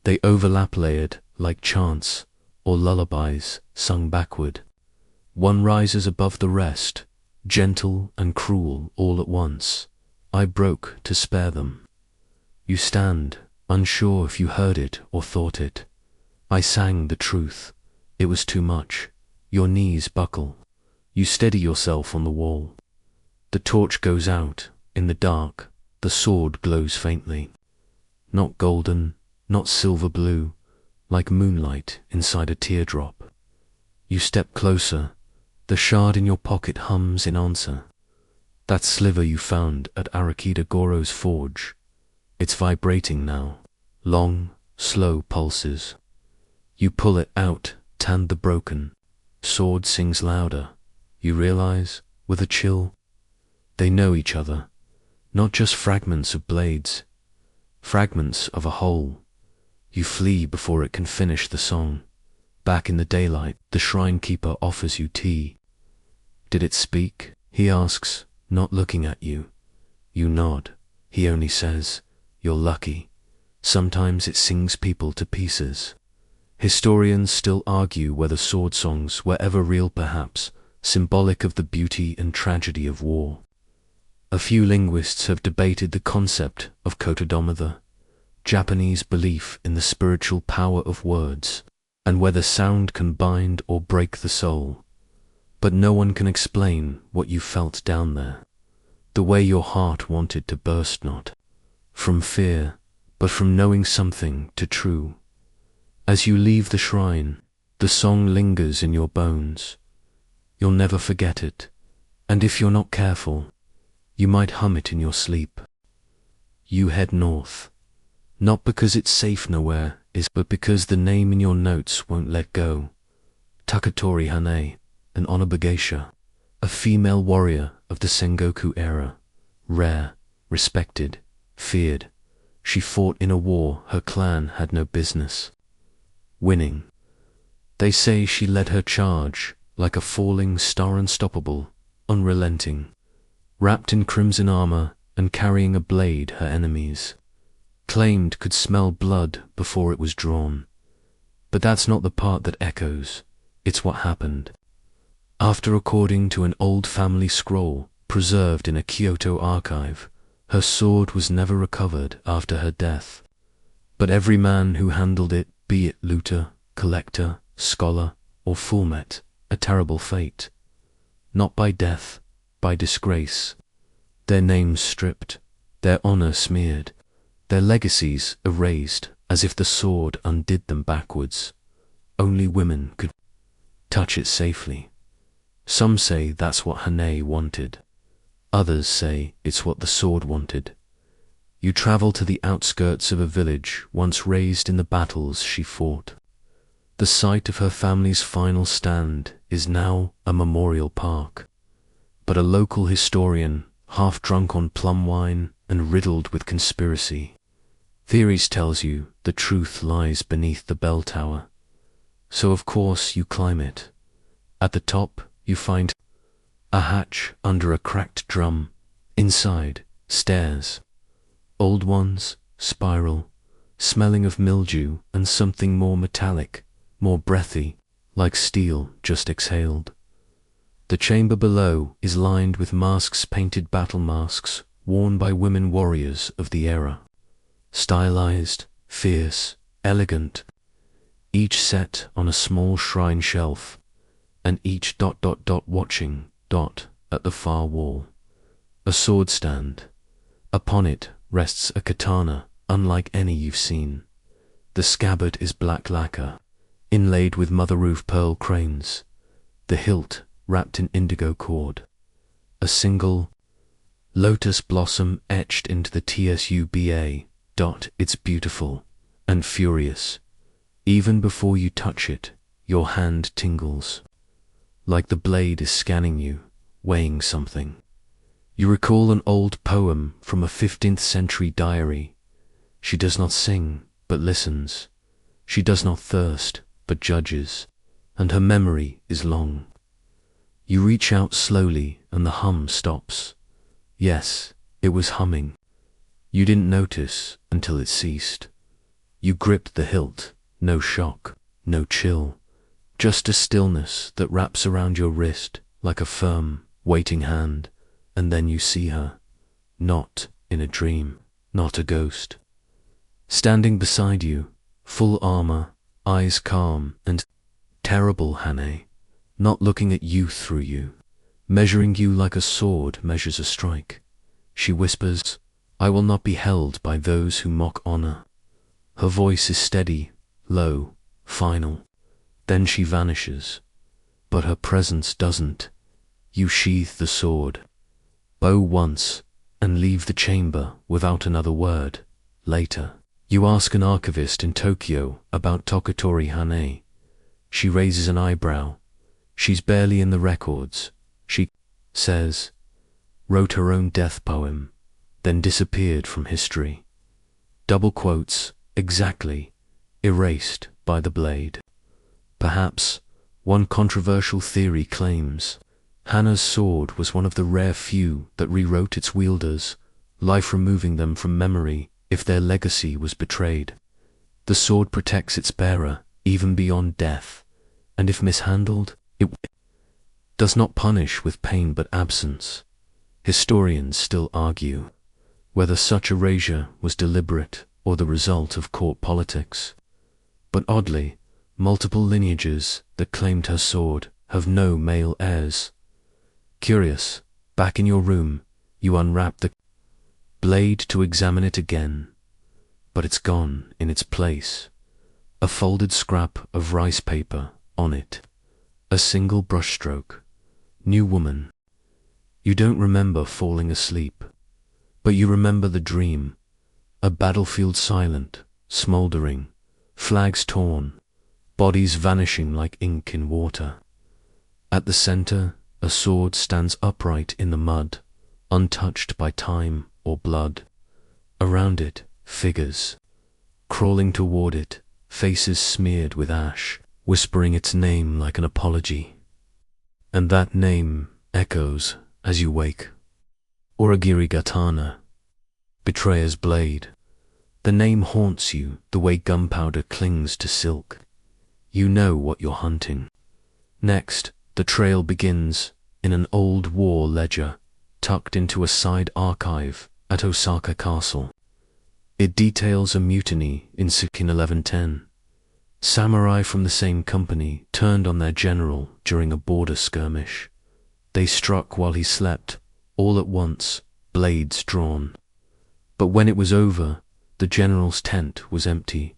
They overlap, layered like chants or lullabies sung backward. One rises above the rest, gentle and cruel all at once. I broke to spare them. You stand, unsure if you heard it or thought it. I sang the truth. It was too much. Your knees buckle. You steady yourself on the wall. The torch goes out. In the dark, the sword glows faintly. Not golden, not silver blue, like moonlight inside a teardrop. You step closer, the shard in your pocket hums in answer. That sliver you found at Arakida Goro's forge, it's vibrating now, long, slow pulses. You pull it out, tanned the broken. Sword sings louder. You realize, with a chill, they know each other, not just fragments of blades, fragments of a whole. You flee before it can finish the song. Back in the daylight, the shrine keeper offers you tea. Did it speak? He asks, not looking at you. You nod. He only says, you're lucky. Sometimes it sings people to pieces. Historians still argue whether sword songs were ever real, perhaps, symbolic of the beauty and tragedy of war. A few linguists have debated the concept of kotodomo, the Japanese belief in the spiritual power of words, and whether sound can bind or break the soul. But no one can explain what you felt down there, the way your heart wanted to burst, not from fear, but from knowing something to true. As you leave the shrine, the song lingers in your bones. You'll never forget it, and if you're not careful, you might hum it in your sleep. You head north, not because it's safe nowhere, but because the name in your notes won't let go. Takatori Hane, an Onobugeisha, a female warrior of the Sengoku era, rare, respected, feared. She fought in a war her clan had no business winning. They say she led her charge like a falling star, unstoppable, unrelenting, wrapped in crimson armor and carrying a blade her enemies claimed could smell blood before it was drawn. But that's not the part that echoes, it's what happened. After, according to an old family scroll preserved in a Kyoto archive, her sword was never recovered after her death. But every man who handled it, be it looter, collector, scholar, or fool, met a terrible fate. Not by death, by disgrace. Their names stripped, their honor smeared, their legacies erased as if the sword undid them backwards. Only women could touch it safely. Some say that's what Hane wanted. Others say it's what the sword wanted. You travel to the outskirts of a village once raised in the battles she fought. The site of her family's final stand is now a memorial park. But a local historian, half drunk on plum wine and riddled with conspiracy theories, tells you the truth lies beneath the bell tower. So of course you climb it. At the top you find a hatch under a cracked drum. Inside, stairs. Old ones, spiral, smelling of mildew and something more metallic, more breathy, like steel just exhaled. The chamber below is lined with masks, painted battle masks worn by women warriors of the era. Stylized, fierce, elegant, each set on a small shrine shelf, and each ... watching ... at the far wall. A sword stand. Upon it rests a katana, unlike any you've seen. The scabbard is black lacquer, inlaid with mother-of pearl cranes. The hilt wrapped in indigo cord. A single lotus blossom etched into the tsuba. It's beautiful and furious. Even before you touch it, your hand tingles, like the blade is scanning you, weighing something. You recall an old poem from a 15th century diary. She does not sing, but listens. She does not thirst, but judges, and her memory is long. You reach out slowly, and the hum stops. Yes, it was humming. You didn't notice until it ceased. You gripped the hilt, no shock, no chill, just a stillness that wraps around your wrist like a firm, waiting hand, and then you see her, not in a dream, not a ghost. Standing beside you, full armor, eyes calm and terrible, Hane, not looking at you through you, measuring you like a sword measures a strike. She whispers, "I will not be held by those who mock honor." Her voice is steady, low, final. Then she vanishes. But her presence doesn't. You sheathe the sword, bow once, and leave the chamber without another word. Later, you ask an archivist in Tokyo about Tokotori Hane. She raises an eyebrow. She's barely in the records. She says, wrote her own death poem, then disappeared from history. Double quotes, exactly, erased by the blade. Perhaps, one controversial theory claims, Hana's sword was one of the rare few that rewrote its wielders, life removing them from memory if their legacy was betrayed. The sword protects its bearer even beyond death, and if mishandled, it does not punish with pain but absence. Historians still argue whether such erasure was deliberate or the result of court politics. But oddly, multiple lineages that claimed her sword have no male heirs. Curious, back in your room, you unwrap the blade to examine it again, but it's gone in its place. A folded scrap of rice paper on it. A single brushstroke. New woman. You don't remember falling asleep, but you remember the dream. A battlefield silent, smoldering, flags torn, bodies vanishing like ink in water. At the center, a sword stands upright in the mud, untouched by time or blood. Around it, figures, crawling toward it, faces smeared with ash, whispering its name like an apology. And that name echoes as you wake. Oragiri Gatana, betrayer's blade. The name haunts you the way gunpowder clings to silk. You know what you're hunting. Next, the trail begins in an old war ledger tucked into a side archive at Osaka Castle. It details a mutiny in 1110. Samurai from the same company turned on their general during a border skirmish. They struck while he slept, all at once, blades drawn. But when it was over, the general's tent was empty.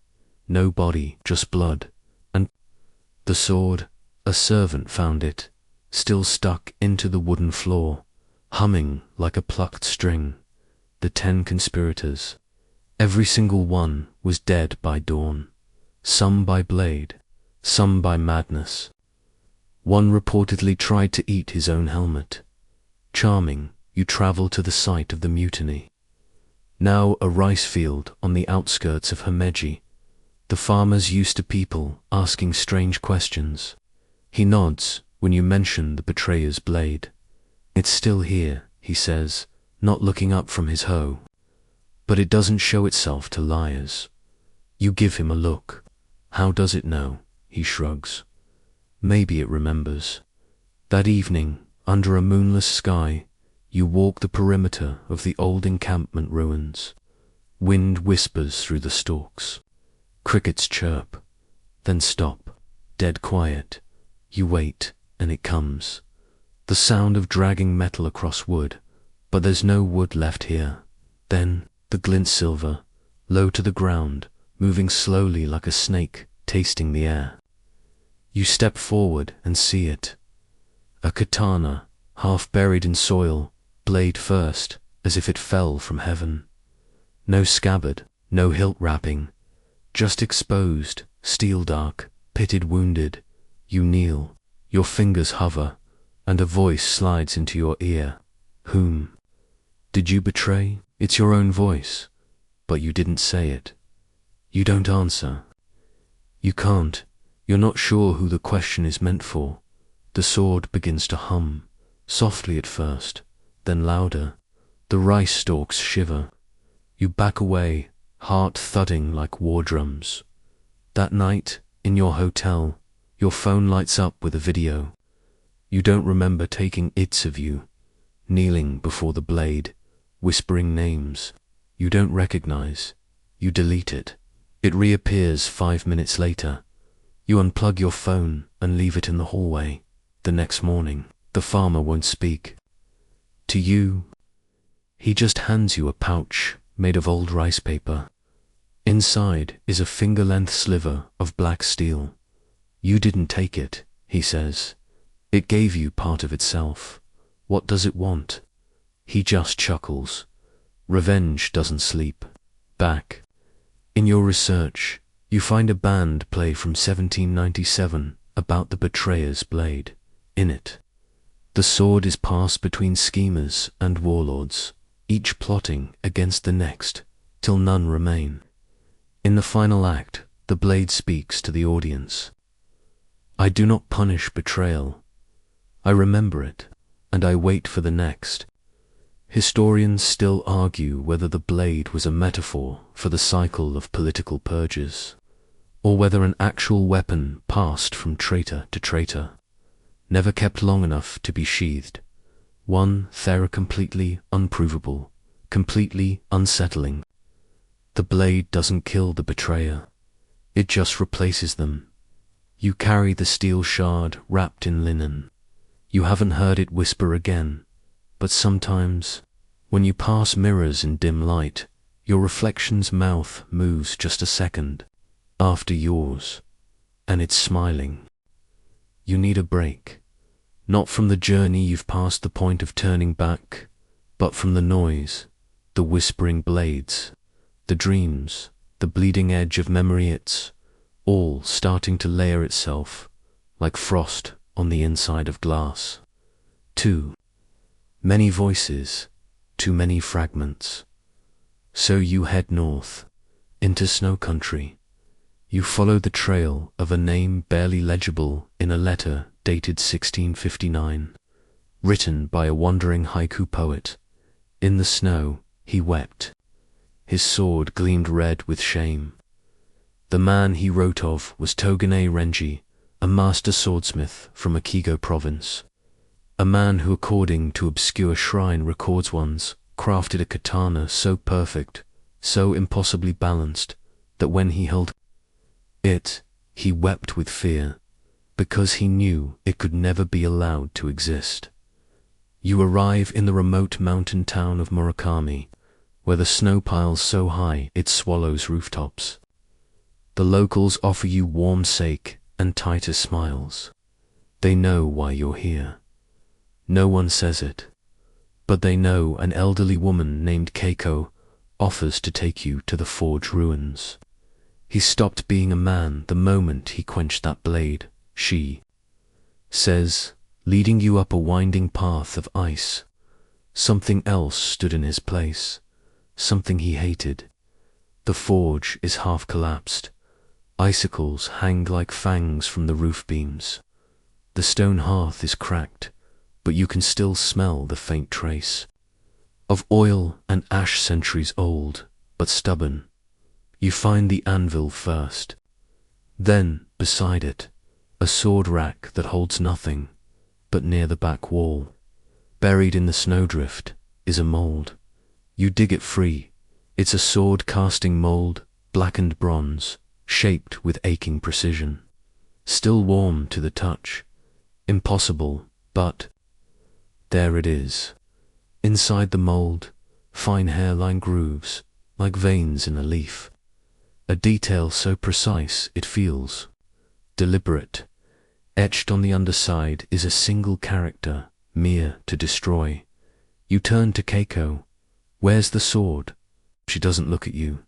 No body, just blood. And the sword, a servant found it, still stuck into the wooden floor, humming like a plucked string. The 10 conspirators. Every single one was dead by dawn. Some by blade, some by madness. One reportedly tried to eat his own helmet. Charming, you travel to the site of the mutiny. Now a rice field on the outskirts of Himeji. The farmer's used to people asking strange questions. He nods when you mention the betrayer's blade. It's still here, he says, not looking up from his hoe. But it doesn't show itself to liars. You give him a look. How does it know? He shrugs. Maybe it remembers. That evening, under a moonless sky, you walk the perimeter of the old encampment ruins. Wind whispers through the stalks. Crickets chirp, then stop, dead quiet. You wait, and it comes. The sound of dragging metal across wood, but there's no wood left here. Then, the glint silver, low to the ground, moving slowly like a snake, tasting the air. You step forward and see it. A katana, half buried in soil, blade first, as if it fell from heaven. No scabbard, no hilt wrapping, just exposed, steel dark, pitted wounded. You kneel, your fingers hover, and a voice slides into your ear. Whom did you betray? It's your own voice, but you didn't say it. You don't answer. You can't. You're not sure who the question is meant for. The sword begins to hum, softly at first, then louder. The rice stalks shiver. You back away, heart thudding like war drums. That night, in your hotel, your phone lights up with a video. You don't remember taking its of you, kneeling before the blade, whispering names you don't recognize. You delete it. It reappears 5 minutes later. You unplug your phone and leave it in the hallway. The next morning, the farmer won't speak. To you, he just hands you a pouch made of old rice paper. Inside is a finger-length sliver of black steel. You didn't take it, he says. It gave you part of itself. What does it want? He just chuckles. Revenge doesn't sleep. Back. In your research, you find a band play from 1797 about the betrayer's blade. In it, the sword is passed between schemers and warlords, each plotting against the next, till none remain. In the final act, the blade speaks to the audience. I do not punish betrayal. I remember it, and I wait for the next. Historians still argue whether the blade was a metaphor for the cycle of political purges, or whether an actual weapon passed from traitor to traitor, never kept long enough to be sheathed. One thera completely unprovable, completely unsettling. The blade doesn't kill the betrayer. It just replaces them. You carry the steel shard wrapped in linen. You haven't heard it whisper again, but sometimes, when you pass mirrors in dim light, your reflection's mouth moves just a second after yours, and it's smiling. You need a break, not from the journey you've passed the point of turning back, but from the noise, the whispering blades, the dreams, the bleeding edge of memory. It's all starting to layer itself like frost on the inside of glass. Too many voices, too many fragments. So you head north, into snow country. You follow the trail of a name barely legible in a letter dated 1659, written by a wandering haiku poet. In the snow, he wept. His sword gleamed red with shame. The man he wrote of was Togane Renji, a master swordsmith from Akigo province. A man who, according to obscure shrine records, once crafted a katana so perfect, so impossibly balanced, that when he held it, he wept with fear, because he knew it could never be allowed to exist. You arrive in the remote mountain town of Murakami, where the snow piles so high it swallows rooftops. The locals offer you warm sake and tighter smiles. They know why you're here. No one says it, but they know an elderly woman named Keiko offers to take you to the forge ruins. He stopped being a man the moment he quenched that blade, she says, leading you up a winding path of ice. Something else stood in his place, something he hated. The forge is half collapsed. Icicles hang like fangs from the roof beams. The stone hearth is cracked, but you can still smell the faint trace of oil and ash, centuries old, but stubborn. You find the anvil first. Then, beside it, a sword rack that holds nothing, but near the back wall, buried in the snowdrift, is a mold. You dig it free. It's a sword-casting mold, blackened bronze, shaped with aching precision. Still warm to the touch. Impossible, but there it is. Inside the mold, fine hairline grooves, like veins in a leaf. A detail so precise it feels deliberate. Etched on the underside is a single character, mere to destroy. You turn to Keiko. Where's the sword? She doesn't look at you.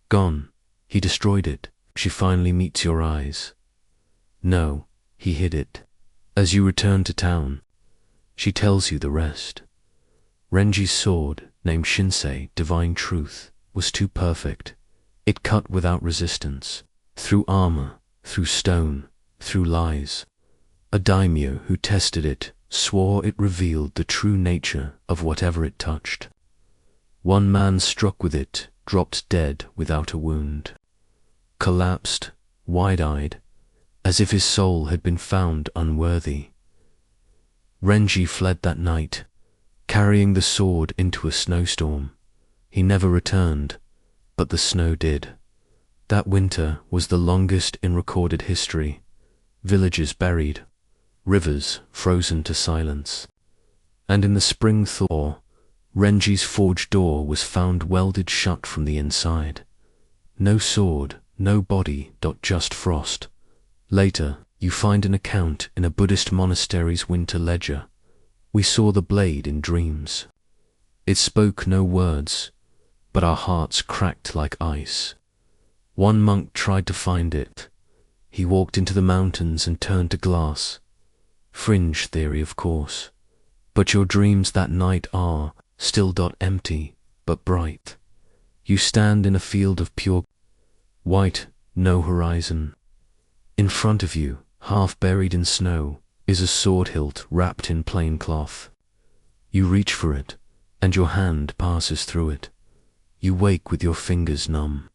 Gone. He destroyed it. She finally meets your eyes. No, he hid it. As you return to town, she tells you the rest. Renji's sword, named Shinsei, Divine Truth, was too perfect. It cut without resistance, through armor, through stone, through lies. A daimyo who tested it swore it revealed the true nature of whatever it touched. One man struck with it dropped dead without a wound, collapsed, wide-eyed, as if his soul had been found unworthy. Renji fled that night, carrying the sword into a snowstorm. He never returned, but the snow did. That winter was the longest in recorded history. Villages buried, rivers frozen to silence. And in the spring thaw, Renji's forge door was found welded shut from the inside. No sword, no body, just frost. Later, you find an account in a Buddhist monastery's winter ledger. We saw the blade in dreams. It spoke no words, but our hearts cracked like ice. One monk tried to find it. He walked into the mountains and turned to glass. Fringe theory, of course. But your dreams that night are still empty, but bright. You stand in a field of pure white, no horizon. In front of you, half buried in snow, is a sword hilt wrapped in plain cloth. You reach for it, and your hand passes through it. You wake with your fingers numb,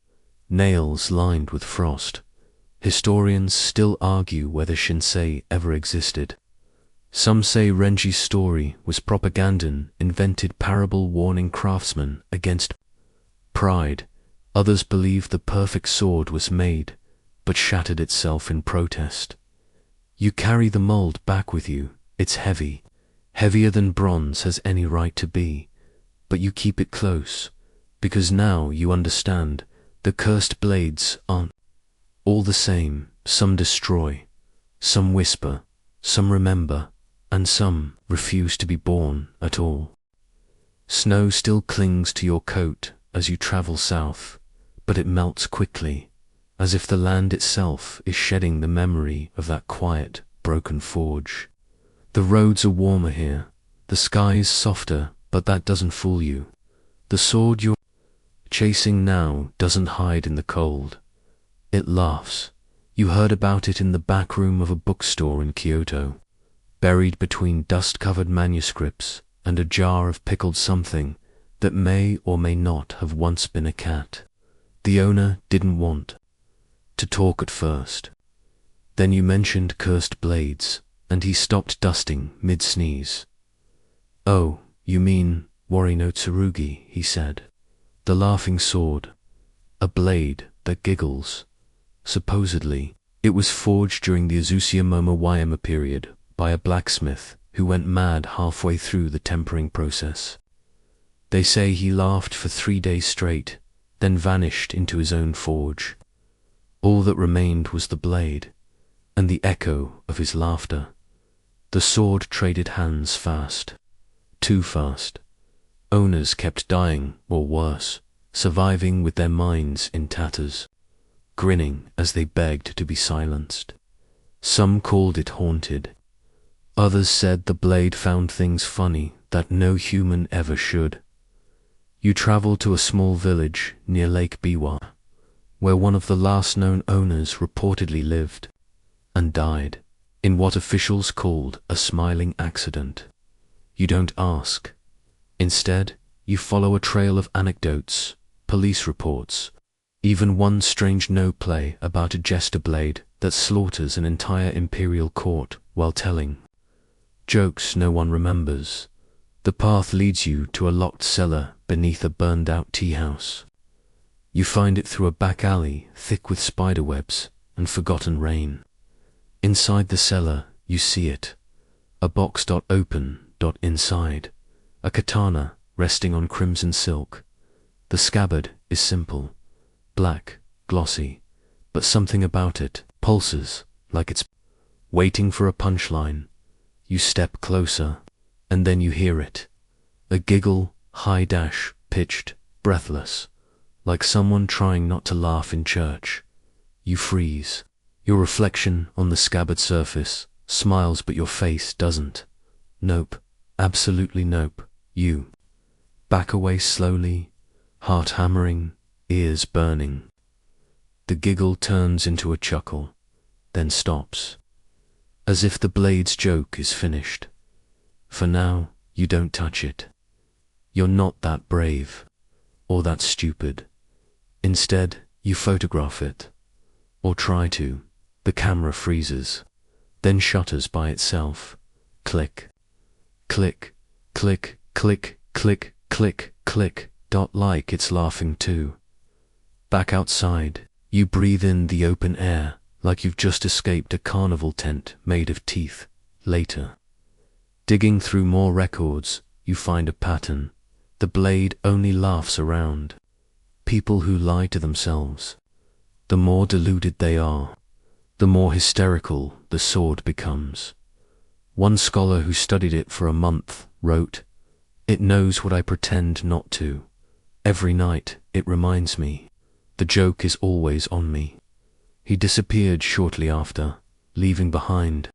nails lined with frost. Historians still argue whether Shinsei ever existed. Some say Renji's story was propaganda, invented parable warning craftsmen against pride. Others believe the perfect sword was made, but shattered itself in protest. You carry the mold back with you. It's heavy, heavier than bronze has any right to be, but you keep it close, because now you understand the cursed blades aren't all the same. Some destroy, some whisper, some remember, and some refuse to be born at all. Snow still clings to your coat as you travel south, but it melts quickly, as if the land itself is shedding the memory of that quiet, broken forge. The roads are warmer here, the sky is softer, but that doesn't fool you. The sword you're chasing now doesn't hide in the cold. It laughs. You heard about it in the back room of a bookstore in Kyoto, buried between dust-covered manuscripts and a jar of pickled something that may or may not have once been a cat. The owner didn't want to talk at first. Then you mentioned cursed blades, and he stopped dusting mid-sneeze. "Oh, you mean Wari no Tsurugi," he said. "The laughing sword. A blade that giggles. Supposedly, it was forged during the Azusa Momoyama period by a blacksmith who went mad halfway through the tempering process. They say he laughed for 3 days straight, then vanished into his own forge. All that remained was the blade, and the echo of his laughter. The sword traded hands fast. Too fast. Owners kept dying, or worse, surviving with their minds in tatters, grinning as they begged to be silenced. Some called it haunted. Others said the blade found things funny that no human ever should. You travel to a small village near Lake Biwa, where one of the last known owners reportedly lived and died in what officials called a smiling accident. You don't ask. Instead, you follow a trail of anecdotes, police reports, even one strange no-play about a jester blade that slaughters an entire imperial court while telling jokes no one remembers. The path leads you to a locked cellar beneath a burned-out tea house. You find it through a back alley thick with spiderwebs and forgotten rain. Inside the cellar, you see it. A box open inside. A katana resting on crimson silk. The scabbard is simple, black, glossy, but something about it pulses like it's waiting for a punchline. You step closer, and then you hear it. A giggle, high-pitched, breathless, like someone trying not to laugh in church. You freeze. Your reflection on the scabbard surface smiles, but your face doesn't. Nope, absolutely nope. You back away slowly, heart hammering, ears burning. The giggle turns into a chuckle, then stops, as if the blade's joke is finished. For now, you don't touch it. You're not that brave, or that stupid. Instead, you photograph it, or try to. The camera freezes, then shutters by itself. Click, click, click, click, click, click, click, like it's laughing too. Back outside, you breathe in the open air like you've just escaped a carnival tent made of teeth. Later, digging through more records, you find a pattern. The blade only laughs around People who lie to themselves, the more deluded they are, the more hysterical the sword becomes. One scholar who studied it for a month wrote, "It knows what I pretend not to. Every night it reminds me. The joke is always on me." He disappeared shortly after, leaving behind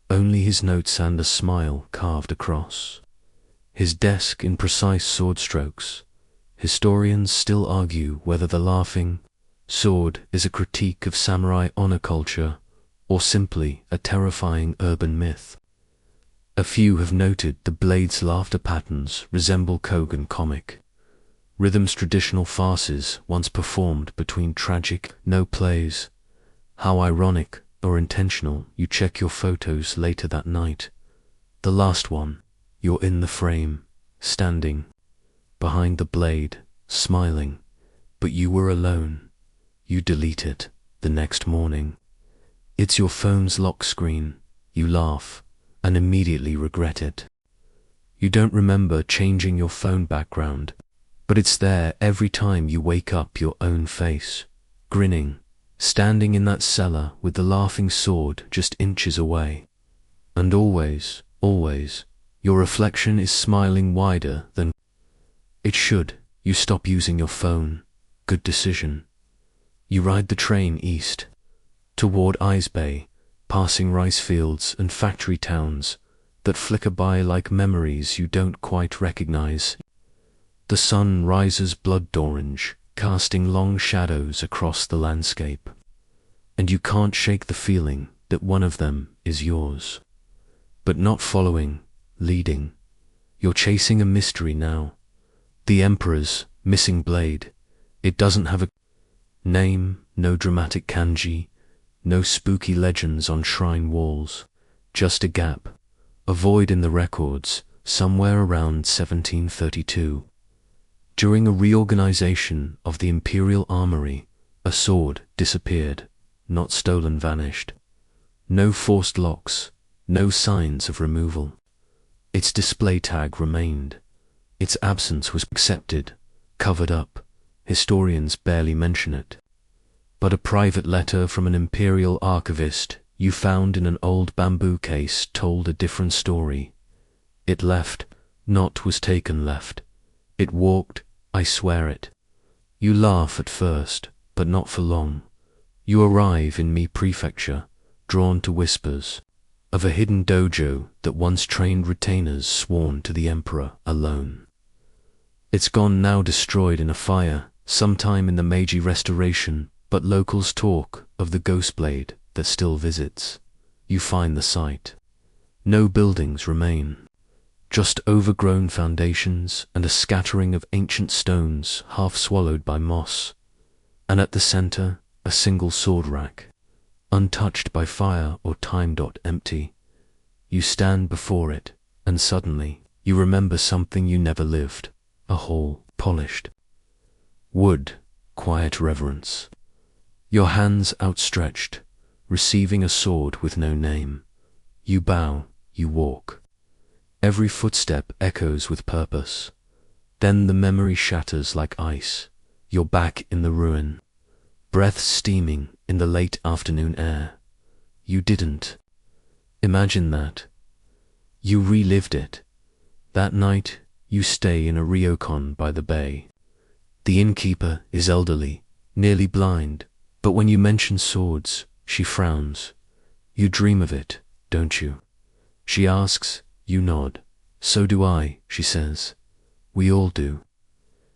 only his notes and a smile carved across his desk in precise sword strokes. Historians still argue whether the laughing sword is a critique of samurai honor culture or simply a terrifying urban myth. A few have noted the blade's laughter patterns resemble Kogan comic rhythms, traditional farces once performed between tragic no plays. How ironic or intentional. You check your photos later that night. The last one, you're in the frame, standing behind the blade, smiling, but you were alone. You delete it the next morning. It's your phone's lock screen. You laugh and immediately regret it. You don't remember changing your phone background, but it's there every time you wake up, your own face, grinning, standing in that cellar with the laughing sword just inches away. And always, always, your reflection is smiling wider than it should. You stop using your phone. Good decision. You ride the train east, toward Ice Bay, passing rice fields and factory towns that flicker by like memories you don't quite recognize. The sun rises blood orange, casting long shadows across the landscape, and you can't shake the feeling that one of them is yours. But not following, leading. You're chasing a mystery now. The Emperor's missing blade. It doesn't have a name, no dramatic kanji, no spooky legends on shrine walls. Just a gap, a void in the records, somewhere around 1732. During a reorganization of the imperial armory, a sword disappeared, not stolen, vanished. No forced locks, no signs of removal. Its display tag remained. Its absence was accepted, covered up. Historians barely mention it. But a private letter from an imperial archivist you found in an old bamboo case told a different story. It left, not was taken left. It walked, I swear it. You laugh at first, but not for long. You arrive in Mi Prefecture, drawn to whispers of a hidden dojo that once trained retainers sworn to the emperor alone. It's gone now, destroyed in a fire sometime in the Meiji Restoration, but locals talk of the ghost blade that still visits. You find the site. No buildings remain, just overgrown foundations and a scattering of ancient stones half swallowed by moss. And at the center, a single sword rack, untouched by fire or time. Empty. You stand before it, and suddenly you remember something you never lived. A hall, polished wood, quiet reverence. Your hands outstretched, receiving a sword with no name. You bow, you walk. Every footstep echoes with purpose. Then the memory shatters like ice. You're back in the ruin, breath steaming in the late afternoon air. You didn't imagine that. You relived it. That night, you stay in a ryokan by the bay. The innkeeper is elderly, nearly blind, but when you mention swords, she frowns. You dream of it, don't you? She asks, you nod. So do I, she says. We all do.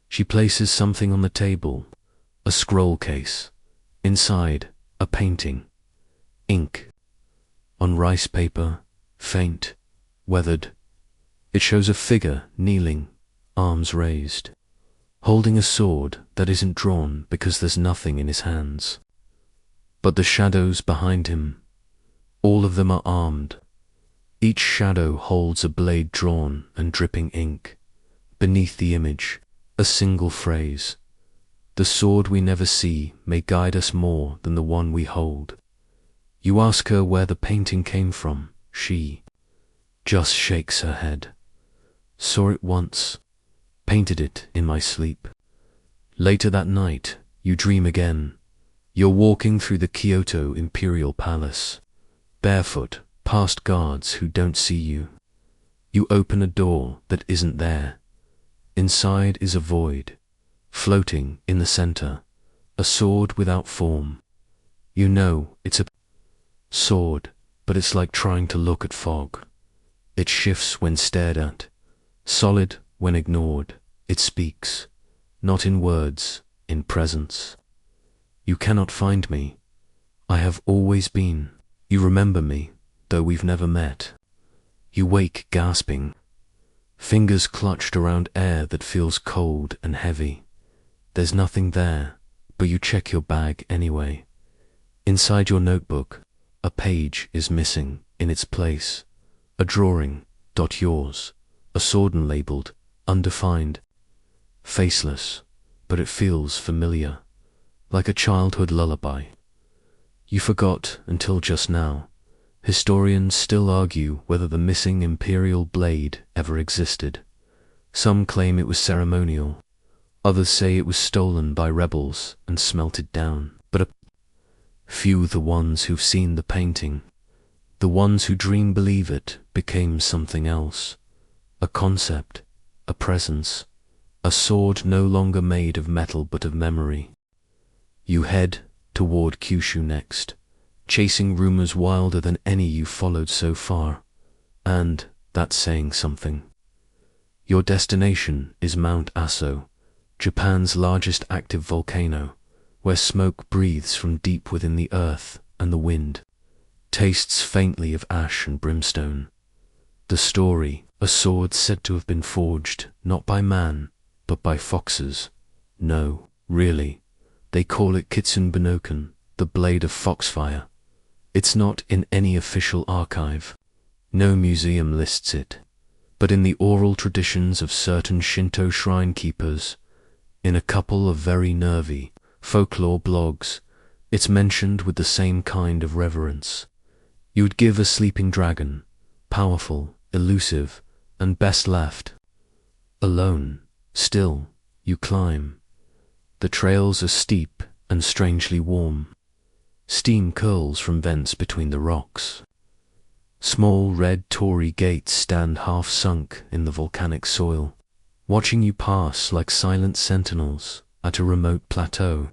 She places something on the table, a scroll case. Inside, a painting. Ink. On rice paper, faint, weathered. It shows a figure kneeling, arms raised, holding a sword that isn't drawn because there's nothing in his hands. But the shadows behind him, all of them are armed. Each shadow holds a blade drawn and dripping ink. Beneath the image, a single phrase. The sword we never see may guide us more than the one we hold. You ask her where the painting came from. She just shakes her head. Saw it once, painted it in my sleep. Later that night, you dream again. You're walking through the Kyoto Imperial Palace, barefoot, past guards who don't see you. You open a door that isn't there. Inside is a void. Floating in the center, a sword without form. You know it's a sword, but it's like trying to look at fog. It shifts when stared at, solid when ignored. It speaks, not in words, in presence. You cannot find me. I have always been. You remember me, though we've never met. You wake gasping, fingers clutched around air that feels cold and heavy. There's nothing there, but you check your bag anyway. Inside your notebook, a page is missing in its place. A drawing, yours, a sword labeled, undefined. Faceless, but it feels familiar, like a childhood lullaby. You forgot until just now. Historians still argue whether the missing imperial blade ever existed. Some claim it was ceremonial. Others say it was stolen by rebels and smelted down. But a few the ones who've seen the painting. The ones who dream believe it became something else. A concept, a presence, a sword no longer made of metal but of memory. You head toward Kyushu next, chasing rumors wilder than any you followed so far. And that's saying something. Your destination is Mount Aso, Japan's largest active volcano, where smoke breathes from deep within the earth and the wind tastes faintly of ash and brimstone. The story, a sword said to have been forged not by man, but by foxes. No, really, they call it Kitsune Binoken, the blade of foxfire. It's not in any official archive. No museum lists it. But in the oral traditions of certain Shinto shrine keepers, in a couple of very nervy folklore blogs, it's mentioned with the same kind of reverence. You'd give a sleeping dragon, powerful, elusive, and best left alone. Still, you climb. The trails are steep and strangely warm. Steam curls from vents between the rocks. Small red torii gates stand half sunk in the volcanic soil, watching you pass like silent sentinels at a remote plateau.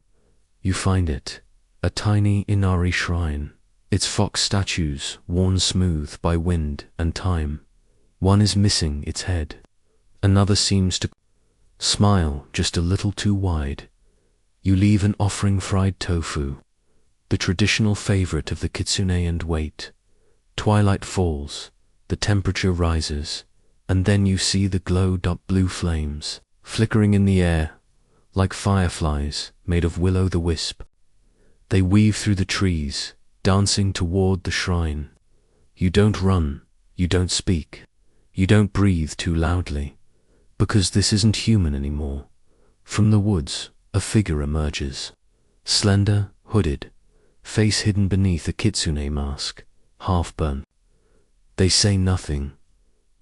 You find it, a tiny Inari shrine, its fox statues worn smooth by wind and time. One is missing its head. Another seems to smile just a little too wide. You leave an offering fried tofu, the traditional favorite of the kitsune, and wait. Twilight falls, the temperature rises, and then you see the glow-blue flames flickering in the air like fireflies made of will-o'-the-wisp. They weave through the trees, dancing toward the shrine. You don't run, you don't speak, you don't breathe too loudly, because this isn't human anymore. From the woods, a figure emerges, slender, hooded, face hidden beneath a kitsune mask, half burnt. They say nothing,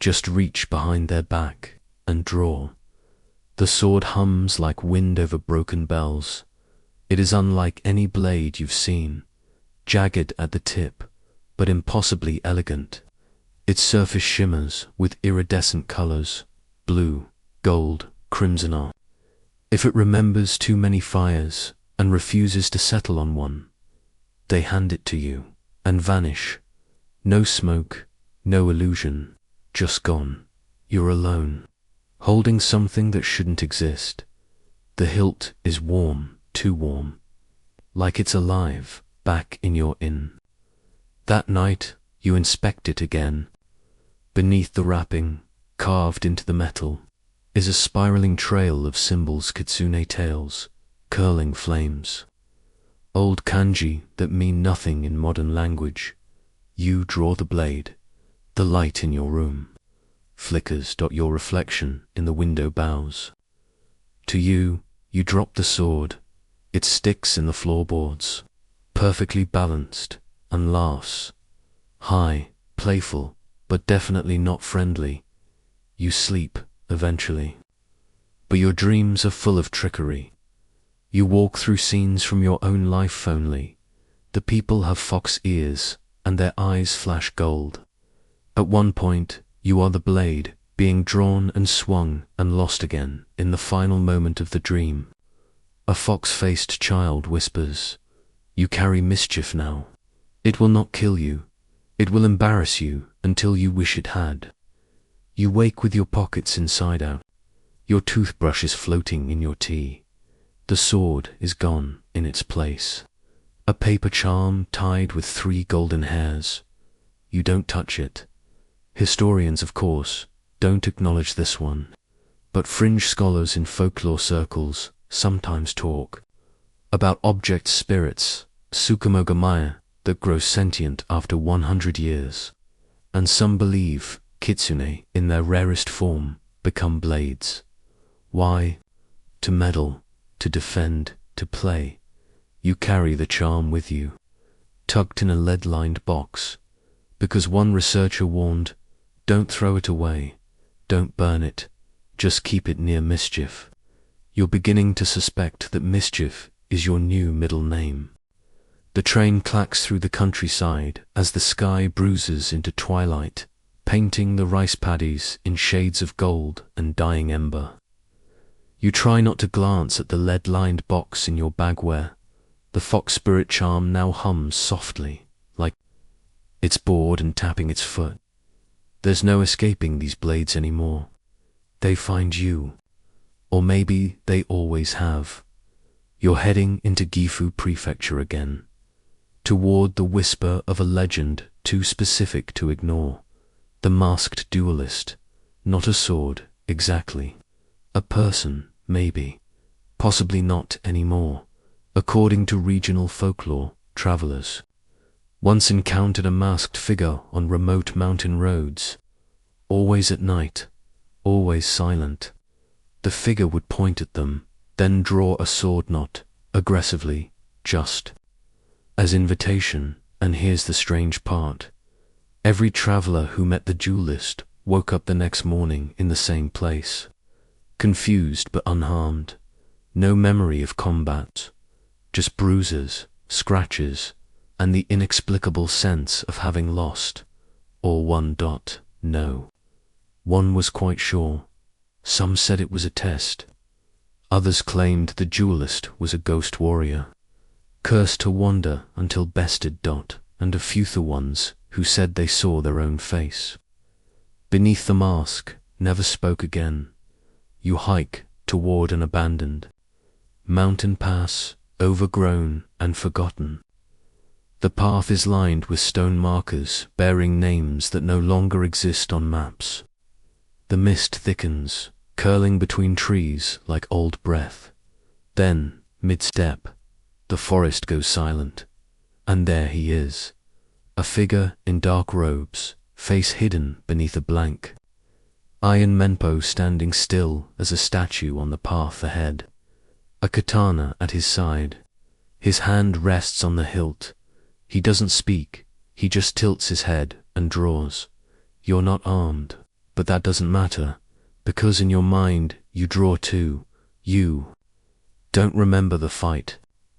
just reach behind their back and draw. The sword hums like wind over broken bells. It is unlike any blade you've seen, jagged at the tip, but impossibly elegant. Its surface shimmers with iridescent colors, blue, gold, crimson. If it remembers too many fires and refuses to settle on one, they hand it to you and vanish. No smoke, no illusion, just gone. You're alone, holding something that shouldn't exist. The hilt is warm, too warm, like it's alive, back in your inn. That night, you inspect it again. Beneath the wrapping, carved into the metal, is a spiraling trail of symbols, kitsune tails, curling flames. Old kanji that mean nothing in modern language. You draw the blade. The light in your room flickers. Your reflection in the window bows. To you, you drop the sword. It sticks in the floorboards, perfectly balanced, and laughs. High, playful, but definitely not friendly. You sleep, eventually. But your dreams are full of trickery. You walk through scenes from your own life only. The people have fox ears, and their eyes flash gold. At one point, you are the blade, being drawn and swung and lost again in the final moment of the dream. A fox-faced child whispers, "You carry mischief now. It will not kill you. It will embarrass you until you wish it had." You wake with your pockets inside out. Your toothbrush is floating in your tea. The sword is gone in its place. A paper charm tied with 3 golden hairs. You don't touch it. Historians, of course, don't acknowledge this one, but fringe scholars in folklore circles sometimes talk about object spirits, tsukumogamaya, that grow sentient after 100 years, and some believe kitsune, in their rarest form, become blades. Why? To meddle, to defend, to play. You carry the charm with you, tucked in a lead-lined box, because one researcher warned, don't throw it away, don't burn it, just keep it near mischief. You're beginning to suspect that mischief is your new middle name. The train clacks through the countryside as the sky bruises into twilight, painting the rice paddies in shades of gold and dying ember. You try not to glance at the lead-lined box in your bagware. The fox spirit charm now hums softly, like it's bored and tapping its foot. There's no escaping these blades anymore. They find you. Or maybe they always have. You're heading into Gifu Prefecture again, toward the whisper of a legend too specific to ignore. The masked duelist, not a sword, exactly. A person, maybe. Possibly not anymore, according to regional folklore travelers. Once encountered a masked figure on remote mountain roads. Always at night, always silent. The figure would point at them, then draw a sword knot, aggressively, just as invitation. And here's the strange part. Every traveler who met the duelist woke up the next morning in the same place, confused but unharmed. No memory of combat, just bruises, scratches, and the inexplicable sense of having lost, or won. No one was quite sure. Some said it was a test. Others claimed the duelist was a ghost warrior, cursed to wander until bested. And a few the ones who said they saw their own face beneath the mask, never spoke again. You hike toward an abandoned mountain pass, overgrown and forgotten. The path is lined with stone markers bearing names that no longer exist on maps. The mist thickens, curling between trees like old breath. Then, mid-step, the forest goes silent, and there he is, a figure in dark robes, face hidden beneath a blank iron menpo, standing still as a statue on the path ahead, a katana at his side. His hand rests on the hilt. He doesn't speak, he just tilts his head and draws. You're not armed, but that doesn't matter, because in your mind you draw too. You don't remember the fight,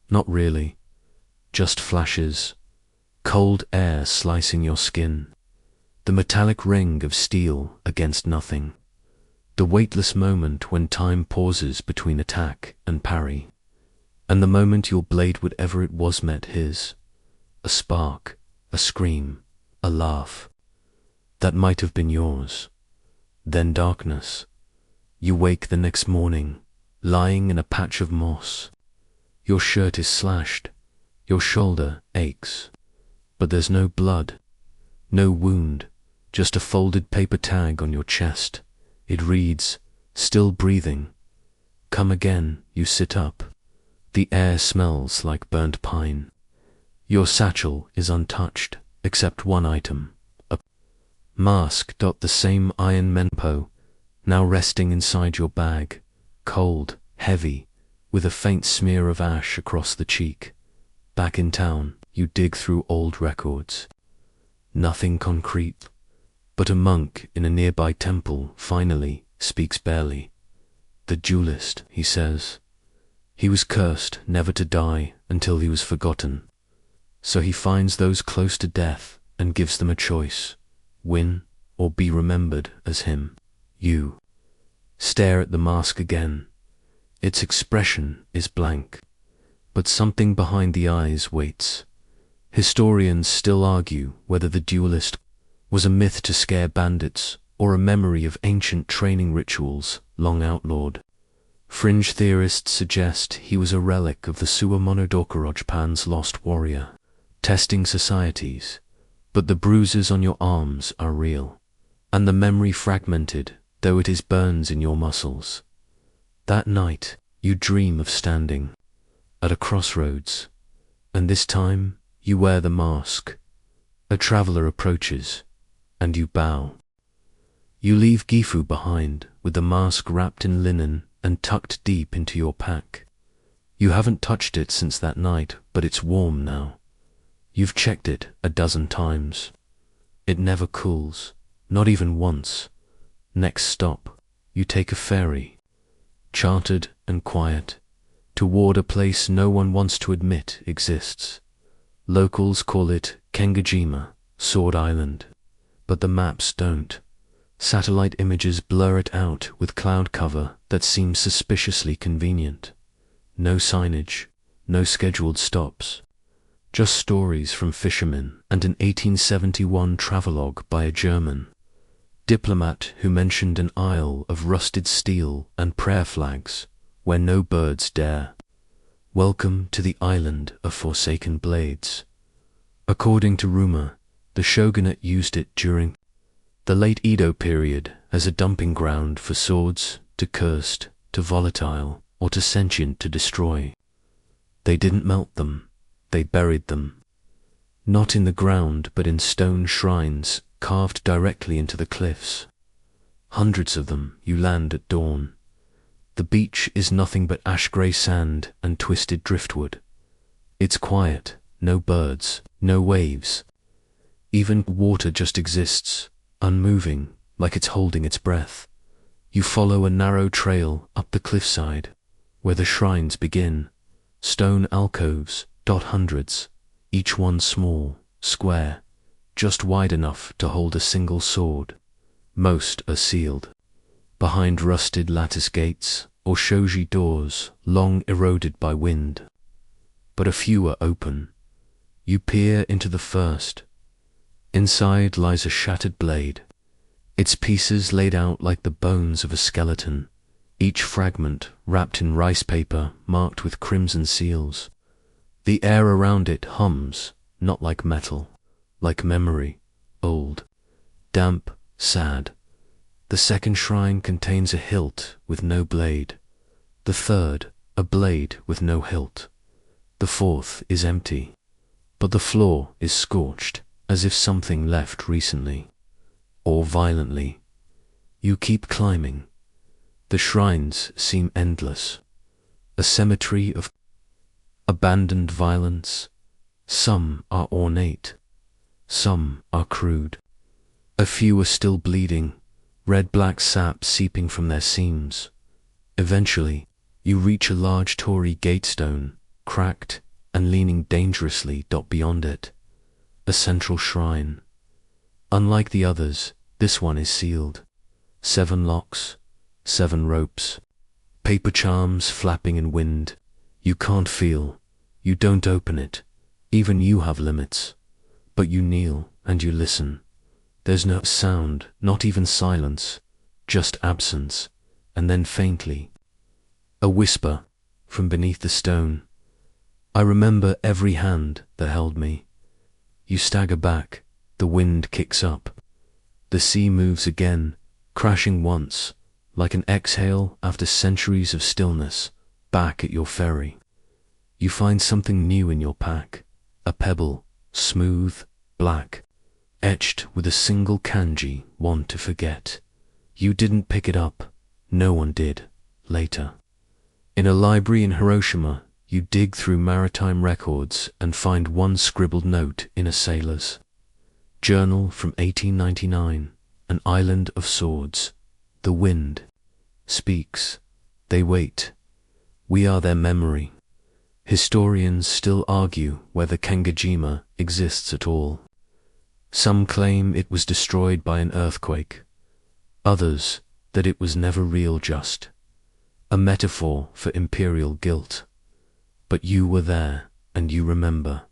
not really, just flashes, cold air slicing your skin, the metallic ring of steel against nothing, the weightless moment when time pauses between attack and parry, and the moment your blade, whatever it was, met his. A spark, a scream, a laugh. That might have been yours. Then darkness. You wake the next morning, lying in a patch of moss. Your shirt is slashed, your shoulder aches, but there's no blood, no wound, just a folded paper tag on your chest. It reads, "Still breathing. Come again." You sit up. The air smells like burnt pine. Your satchel is untouched, except one item, a mask. The same iron menpo, now resting inside your bag, cold, heavy, with a faint smear of ash across the cheek. Back in town, you dig through old records. Nothing concrete, but a monk in a nearby temple finally speaks barely. "The duelist," he says. He was cursed never to die until he was forgotten. So he finds those close to death and gives them a choice: win or be remembered as him. You stare at the mask again. Its expression is blank, but something behind the eyes waits. Historians still argue whether the duelist was a myth to scare bandits or a memory of ancient training rituals long outlawed. Fringe theorists suggest he was a relic of the Suwa Monodoka Japan's lost warrior, testing societies, but the bruises on your arms are real, and the memory fragmented, though it is burns in your muscles. That night, you dream of standing at a crossroads, and this time you wear the mask. A traveler approaches, and you bow. You leave Gifu behind, with the mask wrapped in linen and tucked deep into your pack. You haven't touched it since that night, but it's warm now. You've checked it a dozen times. It never cools, not even once. Next stop, you take a ferry, chartered and quiet, toward a place no one wants to admit exists. Locals call it Kengajima, Sword Island, but the maps don't. Satellite images blur it out with cloud cover that seems suspiciously convenient. No signage, no scheduled stops. Just stories from fishermen and an 1871 travelogue by a German diplomat who mentioned an isle of rusted steel and prayer flags where no birds dare. Welcome to the island of forsaken blades. According to rumor, the shogunate used it during the late Edo period as a dumping ground for swords, too cursed, too volatile, or too sentient to destroy. They didn't melt them, they buried them. Not in the ground, but in stone shrines carved directly into the cliffs. Hundreds of them. You land at dawn. The beach is nothing but ash-grey sand and twisted driftwood. It's quiet, no birds, no waves. Even water just exists, unmoving, like it's holding its breath. You follow a narrow trail up the cliffside, where the shrines begin. Stone alcoves dot hundreds, each one small, square, just wide enough to hold a single sword. Most are sealed, behind rusted lattice gates or shoji doors long eroded by wind. But a few are open. You peer into the first. Inside lies a shattered blade, its pieces laid out like the bones of a skeleton, each fragment wrapped in rice paper marked with crimson seals. The air around it hums, not like metal, like memory, old, damp, sad. The second shrine contains a hilt with no blade. The third, a blade with no hilt. The fourth is empty, but the floor is scorched, as if something left recently, or violently. You keep climbing. The shrines seem endless, a cemetery of abandoned violence. Some are ornate, some are crude. A few are still bleeding, red-black sap seeping from their seams. Eventually, you reach a large torii gatestone, cracked and leaning dangerously beyond it. A central shrine. Unlike the others, this one is sealed. 7 locks, 7 ropes. Paper charms flapping in wind. You can't feel. You don't open it. Even you have limits. But you kneel and you listen. There's no sound, not even silence, just absence, and then faintly, a whisper from beneath the stone. I remember every hand that held me. You stagger back, the wind kicks up. The sea moves again, crashing once, like an exhale after centuries of stillness, back at your ferry. You find something new in your pack, a pebble, smooth, black, etched with a single kanji, one to forget. You didn't pick it up, no one did, later. In a library in Hiroshima, you dig through maritime records and find one scribbled note in a sailor's journal from 1899, an island of swords. The wind speaks. They wait. We are their memory. Historians still argue whether Kangajima exists at all. Some claim it was destroyed by an earthquake. Others that it was never real, just a metaphor for imperial guilt. But you were there, and you remember.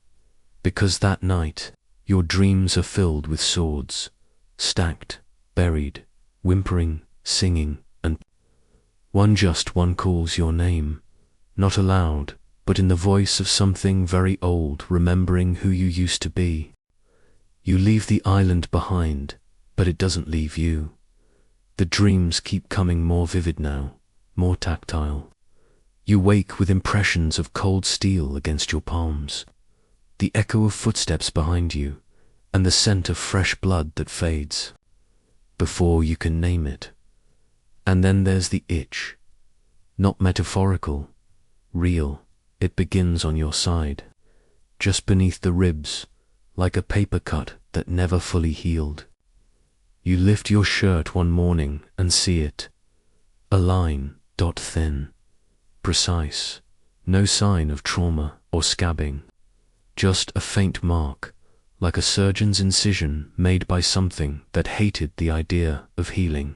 Because that night, your dreams are filled with swords, stacked, buried, whimpering, singing, and one calls your name, not aloud, but in the voice of something very old, remembering who you used to be. You leave the island behind, but it doesn't leave you. The dreams keep coming more vivid now, more tactile. You wake with impressions of cold steel against your palms, the echo of footsteps behind you, and the scent of fresh blood that fades before you can name it. And then there's the itch. Not metaphorical, real. It begins on your side, just beneath the ribs, like a paper cut that never fully healed. You lift your shirt one morning and see it. A line, thin, precise, no sign of trauma or scabbing. Just a faint mark, like a surgeon's incision made by something that hated the idea of healing.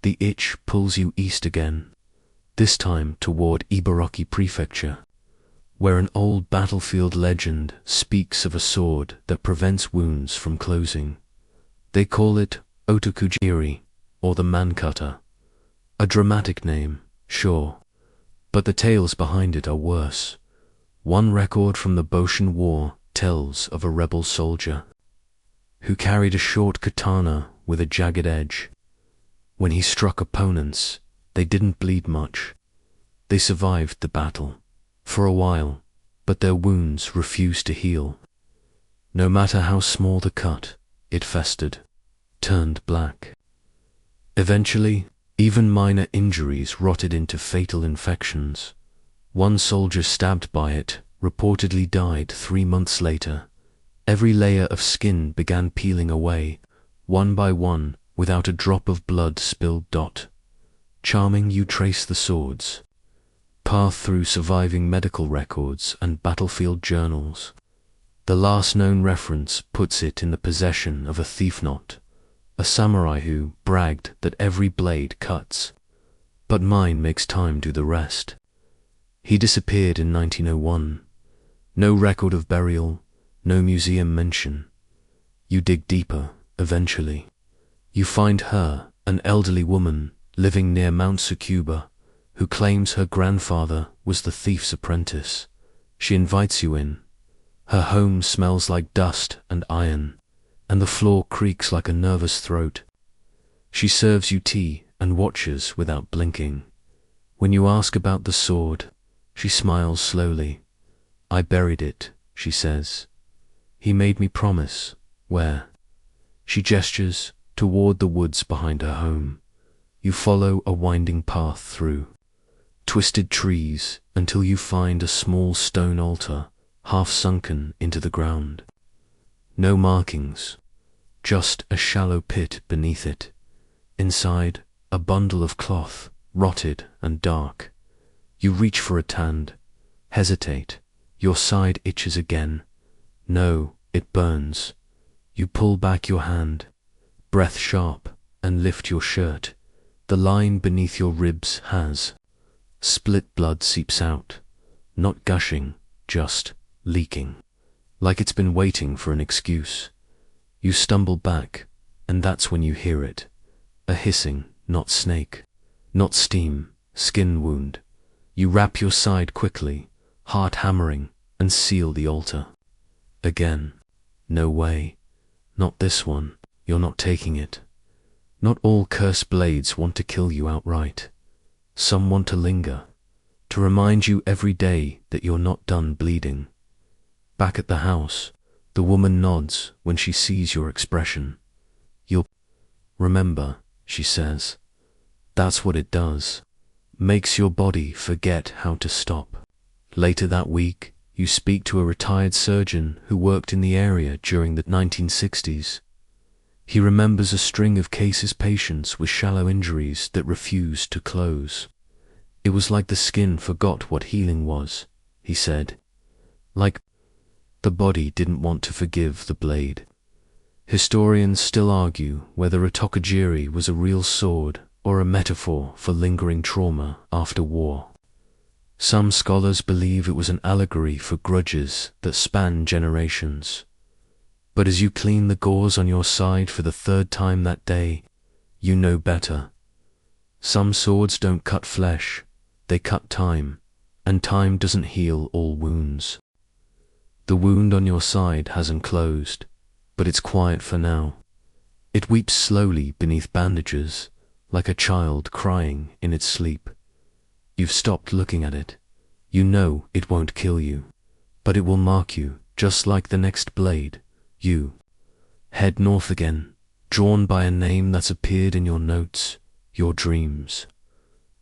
The itch pulls you east again, this time toward Ibaraki Prefecture, where an old battlefield legend speaks of a sword that prevents wounds from closing. They call it Otokujiri, or the Man-Cutter. A dramatic name, sure, but the tales behind it are worse. One record from the Boshin War tells of a rebel soldier who carried a short katana with a jagged edge. When he struck opponents, they didn't bleed much. They survived the battle for a while, but their wounds refused to heal. No matter how small the cut, it festered, turned black. Eventually, even minor injuries rotted into fatal infections. One soldier stabbed by it reportedly died 3 months later. Every layer of skin began peeling away, one by one, without a drop of blood spilled. Charming, you trace the sword's path through surviving medical records and battlefield journals. The last known reference puts it in the possession of a thief, not a samurai who bragged that every blade cuts. But mine makes time do the rest. He disappeared in 1901. No record of burial, no museum mention. You dig deeper, eventually. You find her, an elderly woman living near Mount Tsukuba, who claims her grandfather was the thief's apprentice. She invites you in. Her home smells like dust and iron, and the floor creaks like a nervous throat. She serves you tea and watches without blinking. When you ask about the sword, she smiles slowly. I buried it, she says. He made me promise. Where? She gestures toward the woods behind her home. You follow a winding path through twisted trees until you find a small stone altar half sunken into the ground. No markings, just a shallow pit beneath it. Inside, a bundle of cloth, rotted and dark. You reach for a hand, hesitate. Your side itches again. No, it burns. You pull back your hand, breath sharp, and lift your shirt. The line beneath your ribs has split. Blood seeps out, not gushing, just leaking, like it's been waiting for an excuse. You stumble back, and that's when you hear it. A hissing, not snake, not steam, skin wound. You wrap your side quickly, heart hammering, and seal the altar. Again. No way. Not this one. You're not taking it. Not all cursed blades want to kill you outright. Some want to linger, to remind you every day that you're not done bleeding. Back at the house, the woman nods when she sees your expression. You'll remember, she says. That's what it does. Makes your body forget how to stop. Later that week, you speak to a retired surgeon who worked in the area during the 1960s. He remembers a string of patients with shallow injuries that refused to close. It was like the skin forgot what healing was, he said. Like the body didn't want to forgive the blade. Historians still argue whether a tokajiri was a real sword or a metaphor for lingering trauma after war. Some scholars believe it was an allegory for grudges that span generations. But as you clean the gauze on your side for the third time that day, you know better. Some swords don't cut flesh, they cut time, and time doesn't heal all wounds. The wound on your side hasn't closed, but it's quiet for now. It weeps slowly beneath bandages, like a child crying in its sleep. You've stopped looking at it. You know it won't kill you, but it will mark you, just like the next blade. You head north again, drawn by a name that's appeared in your notes, your dreams,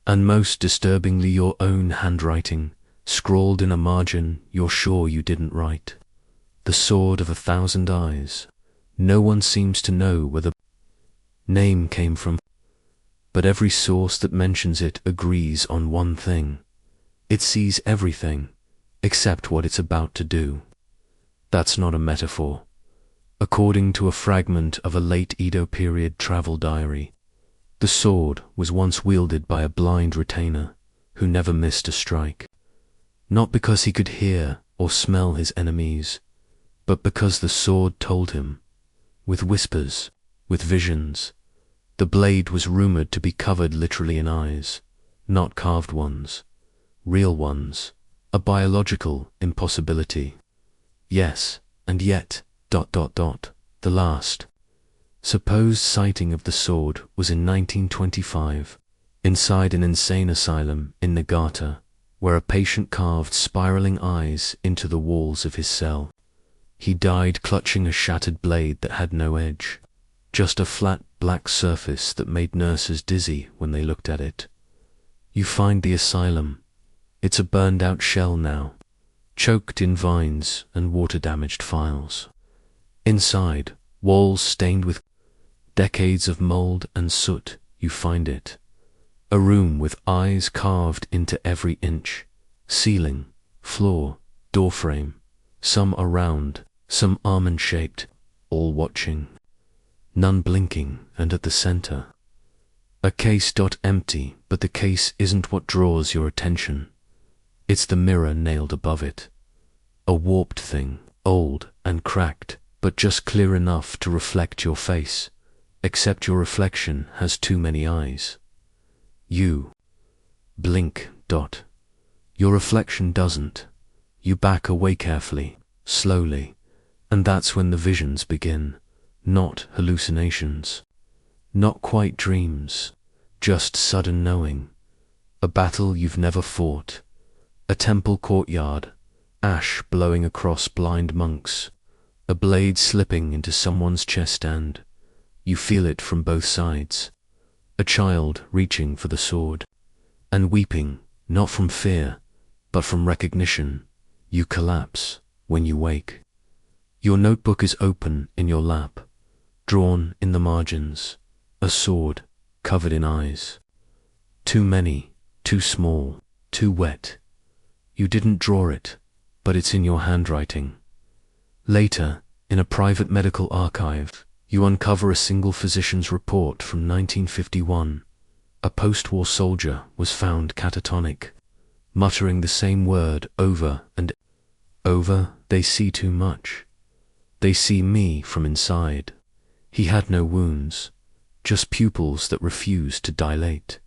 and most disturbingly your own handwriting, scrawled in a margin you're sure you didn't write. The sword of 1,000 eyes. No one seems to know where the name came from, but every source that mentions it agrees on one thing. It sees everything, except what it's about to do. That's not a metaphor. According to a fragment of a late Edo period travel diary, the sword was once wielded by a blind retainer who never missed a strike. Not because he could hear or smell his enemies, but because the sword told him, with whispers, with visions. The blade was rumored to be covered literally in eyes, not carved ones, real ones, a biological impossibility. Yes, and yet, ... The last supposed sighting of the sword was in 1925, inside an insane asylum in Niigata, where a patient carved spiraling eyes into the walls of his cell. He died clutching a shattered blade that had no edge, just a flat black surface that made nurses dizzy when they looked at it. You find the asylum. It's a burned-out shell now, choked in vines and water-damaged files. Inside, walls stained with decades of mold and soot, you find it. A room with eyes carved into every inch, ceiling, floor, doorframe. Some are round, some almond-shaped, all watching. None blinking, and at the center, a case. Empty, but the case isn't what draws your attention. It's the mirror nailed above it. A warped thing, old and cracked, but just clear enough to reflect your face, except your reflection has too many eyes. You blink. Your reflection doesn't. You back away carefully, slowly, and that's when the visions begin. Not hallucinations, not quite dreams, just sudden knowing. A battle you've never fought, a temple courtyard, ash blowing across blind monks, a blade slipping into someone's chest, and you feel it from both sides. A child reaching for the sword and weeping, not from fear, but from recognition. You collapse when you wake. Your notebook is open in your lap, drawn in the margins, a sword covered in eyes. Too many, too small, too wet. You didn't draw it, but it's in your handwriting. Later, in a private medical archive, you uncover a single physician's report from 1951. A post-war soldier was found catatonic, muttering the same word over and over. They see too much. They see me from inside. He had no wounds, just pupils that refused to dilate.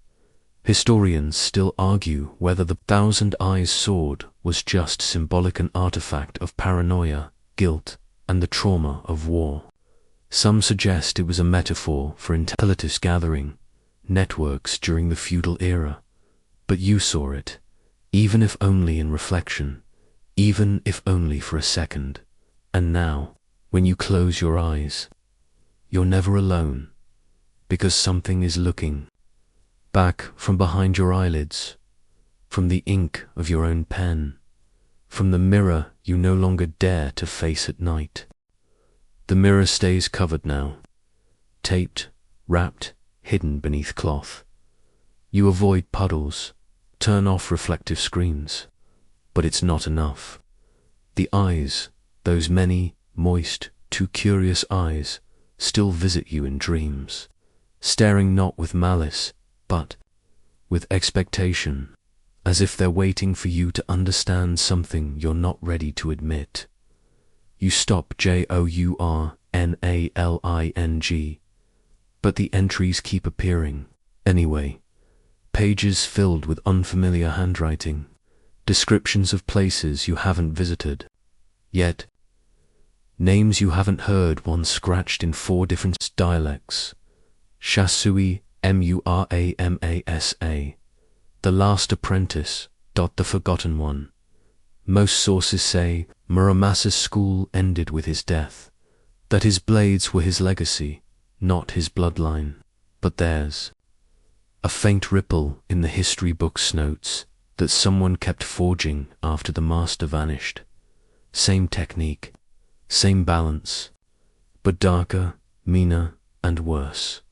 Historians still argue whether the 1,000 eyes sword was just symbolic, an artifact of paranoia, guilt, and the trauma of war. Some suggest it was a metaphor for intelligence gathering networks during the feudal era. But you saw it, even if only in reflection, even if only for a second. And now, when you close your eyes, you're never alone, because something is looking back from behind your eyelids, from the ink of your own pen, from the mirror you no longer dare to face at night. The mirror stays covered now, taped, wrapped, hidden beneath cloth. You avoid puddles, turn off reflective screens. But it's not enough. The eyes, those many, moist, too curious eyes, still visit you in dreams, staring not with malice, but with expectation, as if they're waiting for you to understand something you're not ready to admit. You stop journaling, but the entries keep appearing anyway. Pages filled with unfamiliar handwriting, descriptions of places you haven't visited yet, names you haven't heard once scratched in 4 different dialects. Shadowy, Muramasa, the last apprentice, the forgotten one. Most sources say Muramasa's school ended with his death, that his blades were his legacy, not his bloodline, but theirs. A faint ripple in the history book's notes that someone kept forging after the master vanished. Same technique, same balance, but darker, meaner, and worse.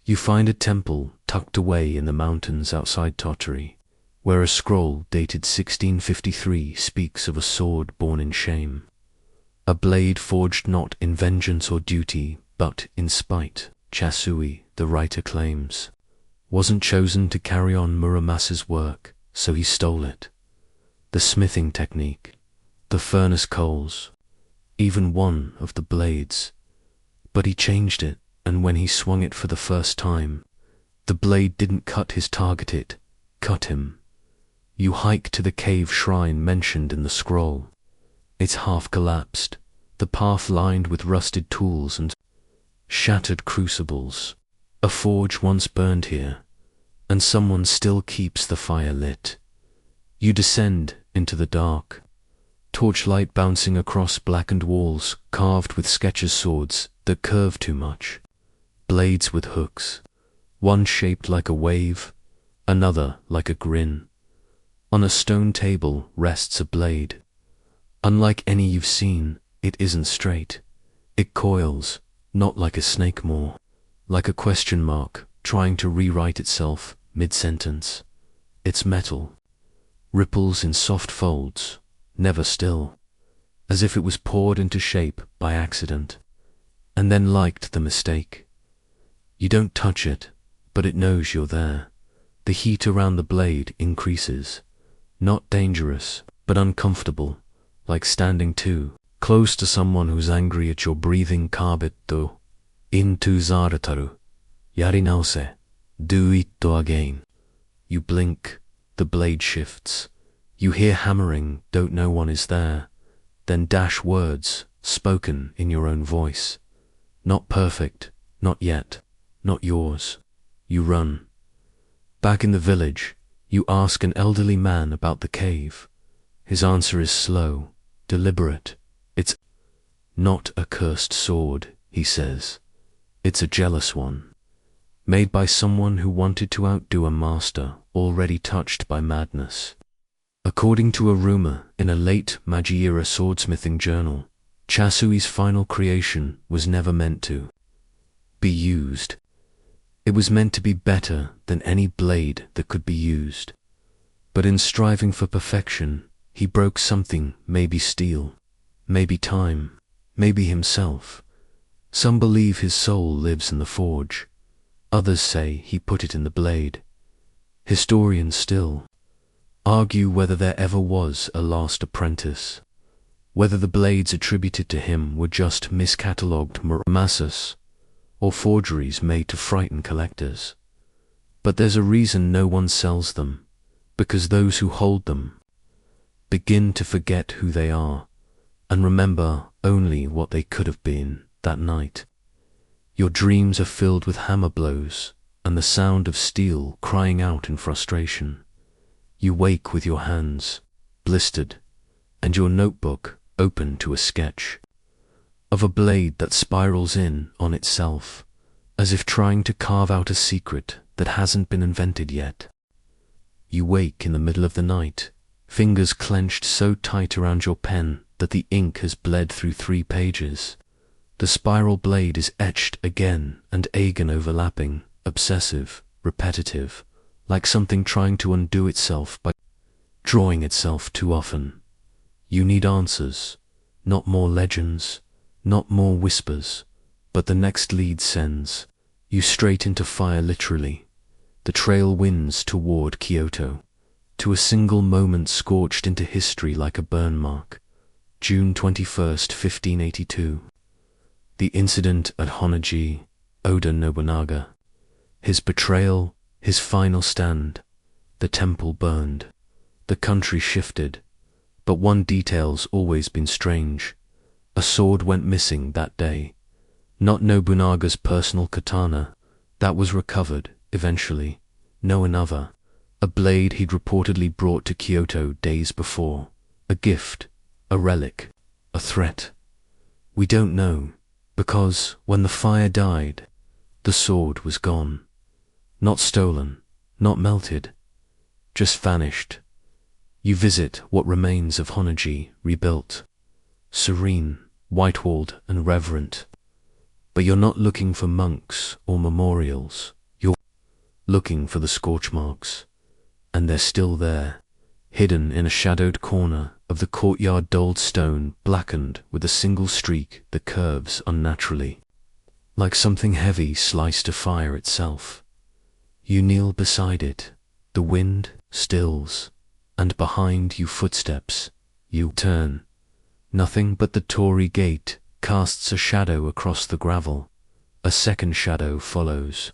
You find a temple tucked away in the mountains outside Tottori, where a scroll dated 1653 speaks of a sword born in shame. A blade forged not in vengeance or duty, but in spite, Chasui, the writer claims, wasn't chosen to carry on Muramasa's work, so he stole it. The smithing technique, the furnace coals, even one of the blades. But he changed it, and when he swung it for the first time, the blade didn't cut his target, it cut him. You hike to the cave shrine mentioned in the scroll. It's half collapsed, the path lined with rusted tools and shattered crucibles. A forge once burned here, and someone still keeps the fire lit. You descend into the dark, torchlight bouncing across blackened walls carved with sketchers' swords that curve too much. Blades with hooks, one shaped like a wave, another like a grin. On a stone table rests a blade. Unlike any you've seen, it isn't straight. It coils, not like a snake maw, like a question mark trying to rewrite itself mid-sentence. It's metal, ripples in soft folds, never still, as if it was poured into shape by accident, and then liked the mistake. You don't touch it, but it knows you're there. The heat around the blade increases, not dangerous, but uncomfortable, like standing too close to someone who's angry at your breathing. Kabetto, into zarataru, yarinause, do it again. You blink, the blade shifts. You hear hammering, don't know one is there, then dash words, spoken in your own voice. Not perfect, not yet, not yours. You run. Back in the village, you ask an elderly man about the cave. His answer is slow, deliberate. It's not a cursed sword, he says. It's a jealous one, made by someone who wanted to outdo a master already touched by madness. According to a rumor in a late Meiji-era swordsmithing journal, Chasui's final creation was never meant to be used. It was meant to be better than any blade that could be used. But in striving for perfection, he broke something, maybe steel, maybe time, maybe himself. Some believe his soul lives in the forge. Others say he put it in the blade. Historians still argue whether there ever was a last apprentice, whether the blades attributed to him were just miscatalogued Muramasas, or forgeries made to frighten collectors. But there's a reason no one sells them, because those who hold them begin to forget who they are, and remember only what they could have been that night. Your dreams are filled with hammer blows and the sound of steel crying out in frustration. You wake with your hands blistered and your notebook open to a sketch of a blade that spirals in on itself, as if trying to carve out a secret that hasn't been invented yet. You wake in the middle of the night, fingers clenched so tight around your pen that the ink has bled through 3 pages. The spiral blade is etched again and again, overlapping, obsessive, repetitive, like something trying to undo itself by drawing itself too often. You need answers, not more legends, not more whispers, but the next lead sends you straight into fire literally. The trail winds toward Kyoto, to a single moment scorched into history like a burn mark. June 21st, 1582. The incident at Honnoji, Oda Nobunaga. His betrayal, his final stand. The temple burned. The country shifted. But one detail's always been strange. A sword went missing that day. Not Nobunaga's personal katana. That was recovered, eventually. No, another. A blade he'd reportedly brought to Kyoto days before. A gift. A relic. A threat. We don't know, because when the fire died, the sword was gone. Not stolen, not melted, just vanished. You visit what remains of Honnoji rebuilt. Serene, white-walled and reverent. But you're not looking for monks or memorials. You're looking for the scorch marks. And they're still there, hidden in a shadowed corner of the courtyard, dulled stone blackened with a single streak that curves unnaturally, like something heavy sliced to fire itself. You kneel beside it, the wind stills, and behind you footsteps. You turn. Nothing but the Torii gate casts a shadow across the gravel. A second shadow follows,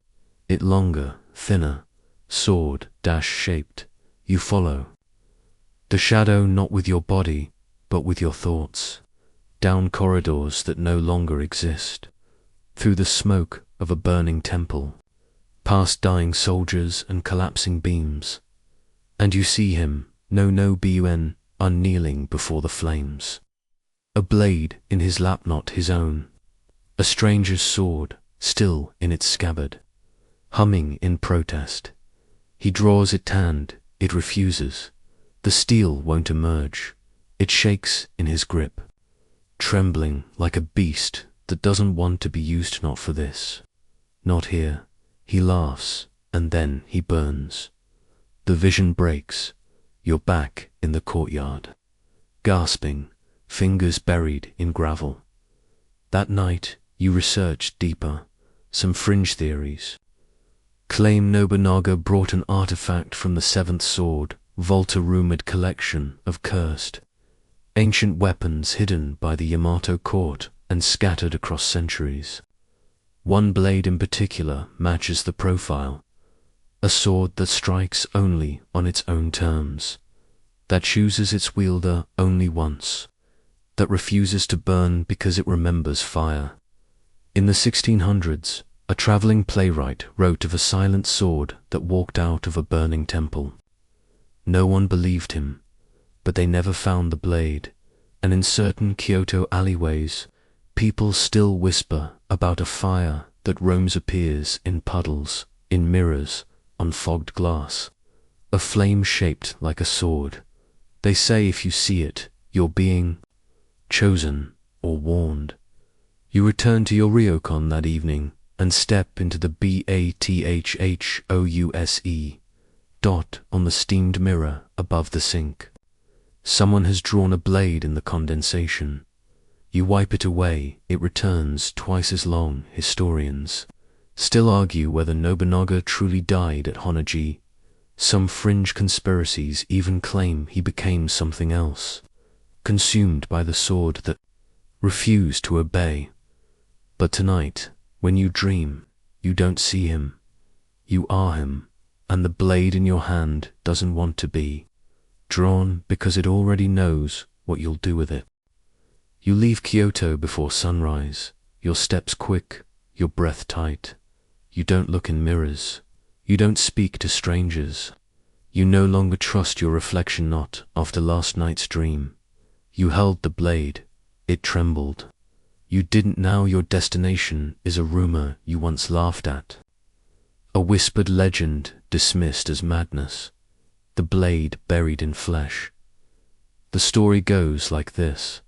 it longer, thinner, sword-shaped. You follow. The shadow not with your body, but with your thoughts. Down corridors that no longer exist. Through the smoke of a burning temple. Past dying soldiers and collapsing beams. And you see him, no-bun, unkneeling before the flames. A blade in his lap, not his own. A stranger's sword, still in its scabbard. Humming in protest. He draws it tanned, it refuses. The steel won't emerge. It shakes in his grip. Trembling like a beast that doesn't want to be used. Not for this. Not here. He laughs, and then he burns. The vision breaks. You're back in the courtyard. Gasping, fingers buried in gravel. That night, you researched deeper. Some fringe theories. Claim Nobunaga brought an artifact from the Seventh Sword, vault, a rumored collection of cursed, ancient weapons hidden by the Yamato court and scattered across centuries. One blade in particular matches the profile. A sword that strikes only on its own terms, that chooses its wielder only once, that refuses to burn because it remembers fire. In the 1600s, a traveling playwright wrote of a silent sword that walked out of a burning temple. No one believed him, but they never found the blade, and in certain Kyoto alleyways, people still whisper about a fire that roams, appears in puddles, in mirrors, on fogged glass. A flame shaped like a sword. They say if you see it, you're being chosen or warned. You return to your ryokon that evening and step into the bathhouse dot on the steamed mirror above the sink. Someone has drawn a blade in the condensation. You wipe it away, it returns twice as long. Historians still argue whether Nobunaga truly died at Honnoji. Some fringe conspiracies even claim he became something else, consumed by the sword that refused to obey. But tonight, when you dream, you don't see him. You are him, and the blade in your hand doesn't want to be drawn because it already knows what you'll do with it. You leave Kyoto before sunrise, your steps quick, your breath tight. You don't look in mirrors. You don't speak to strangers. You no longer trust your reflection, not after last night's dream. You held the blade. It trembled. You didn't. Now your destination is a rumor you once laughed at. A whispered legend dismissed as madness. The blade buried in flesh. The story goes like this.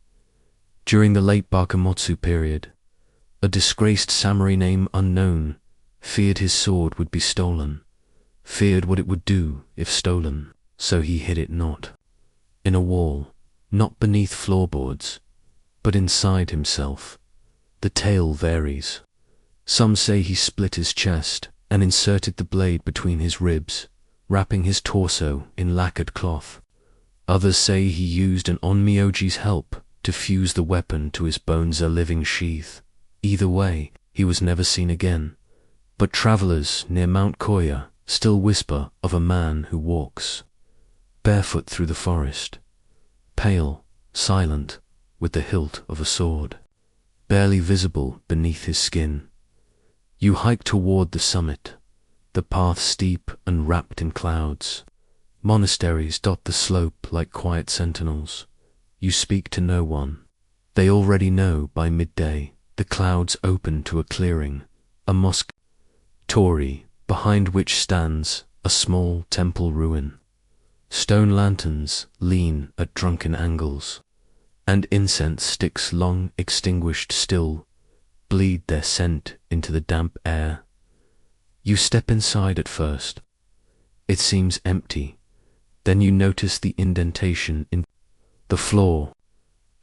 During the late Bakamotsu period, a disgraced samurai named Unknown feared his sword would be stolen. feared what it would do if stolen, so he hid it not in a wall, not beneath floorboards, but inside himself. The tale varies. Some say he split his chest and inserted the blade between his ribs, wrapping his torso in lacquered cloth. Others say he used an Onmyoji's help to fuse the weapon to his bones, a living sheath. Either way, he was never seen again, but travelers near Mount Koya still whisper of a man who walks barefoot through the forest, pale, silent, with the hilt of a sword barely visible beneath his skin. You hike toward the summit, the path steep and wrapped in clouds. Monasteries dot the slope like quiet sentinels. You speak to no one. They already know by midday the clouds open to a clearing, a mosque torii, behind which stands a small temple ruin. Stone lanterns lean at drunken angles, and incense sticks long extinguished still bleed their scent into the damp air. You step inside at first. It seems empty. Then you notice the indentation in the floor,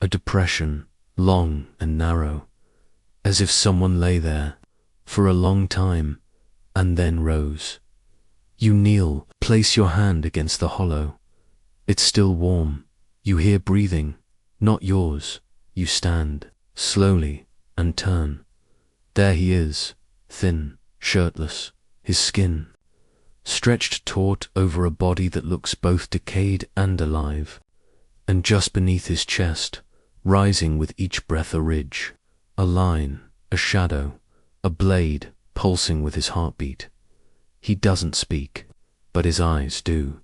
a depression, long and narrow, as if someone lay there for a long time and then rose. You kneel, place your hand against the hollow. It's still warm. You hear breathing, not yours. You stand, slowly, and turn. There he is, thin, shirtless, his skin stretched taut over a body that looks both decayed and alive. And just beneath his chest, rising with each breath, a ridge, a line, a shadow, a blade pulsing with his heartbeat. He doesn't speak, but his eyes do.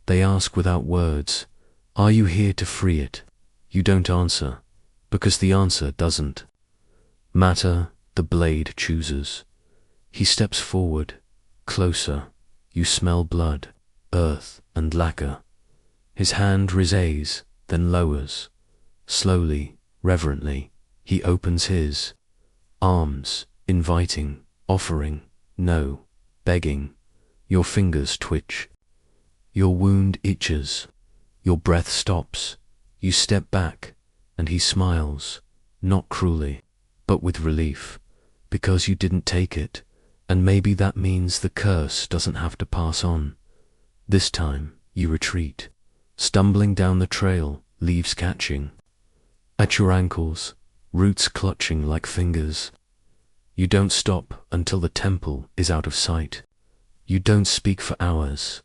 They ask without words, "Are you here to free it?" You don't answer, because the answer doesn't matter. The blade chooses. He steps forward, closer. You smell blood, earth, and lacquer. His hand rises, then lowers. Slowly, reverently, he opens his arms, inviting, offering, no, begging. Your fingers twitch. Your wound itches. Your breath stops. You step back, and he smiles, not cruelly, but with relief, because you didn't take it, and maybe that means the curse doesn't have to pass on. This time, you retreat, stumbling down the trail, leaves catching at your ankles, roots clutching like fingers. You don't stop until the temple is out of sight. You don't speak for hours.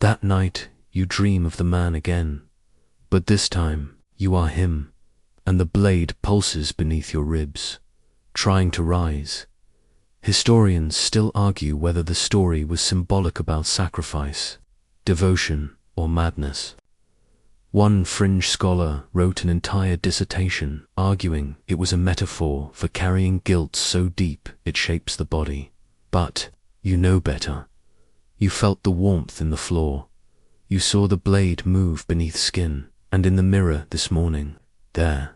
That night, you dream of the man again, but this time, you are him, and the blade pulses beneath your ribs, trying to rise. Historians still argue whether the story was symbolic about sacrifice, devotion, or madness. One fringe scholar wrote an entire dissertation arguing it was a metaphor for carrying guilt so deep it shapes the body. But you know better. You felt the warmth in the floor. You saw the blade move beneath skin, and in the mirror this morning, there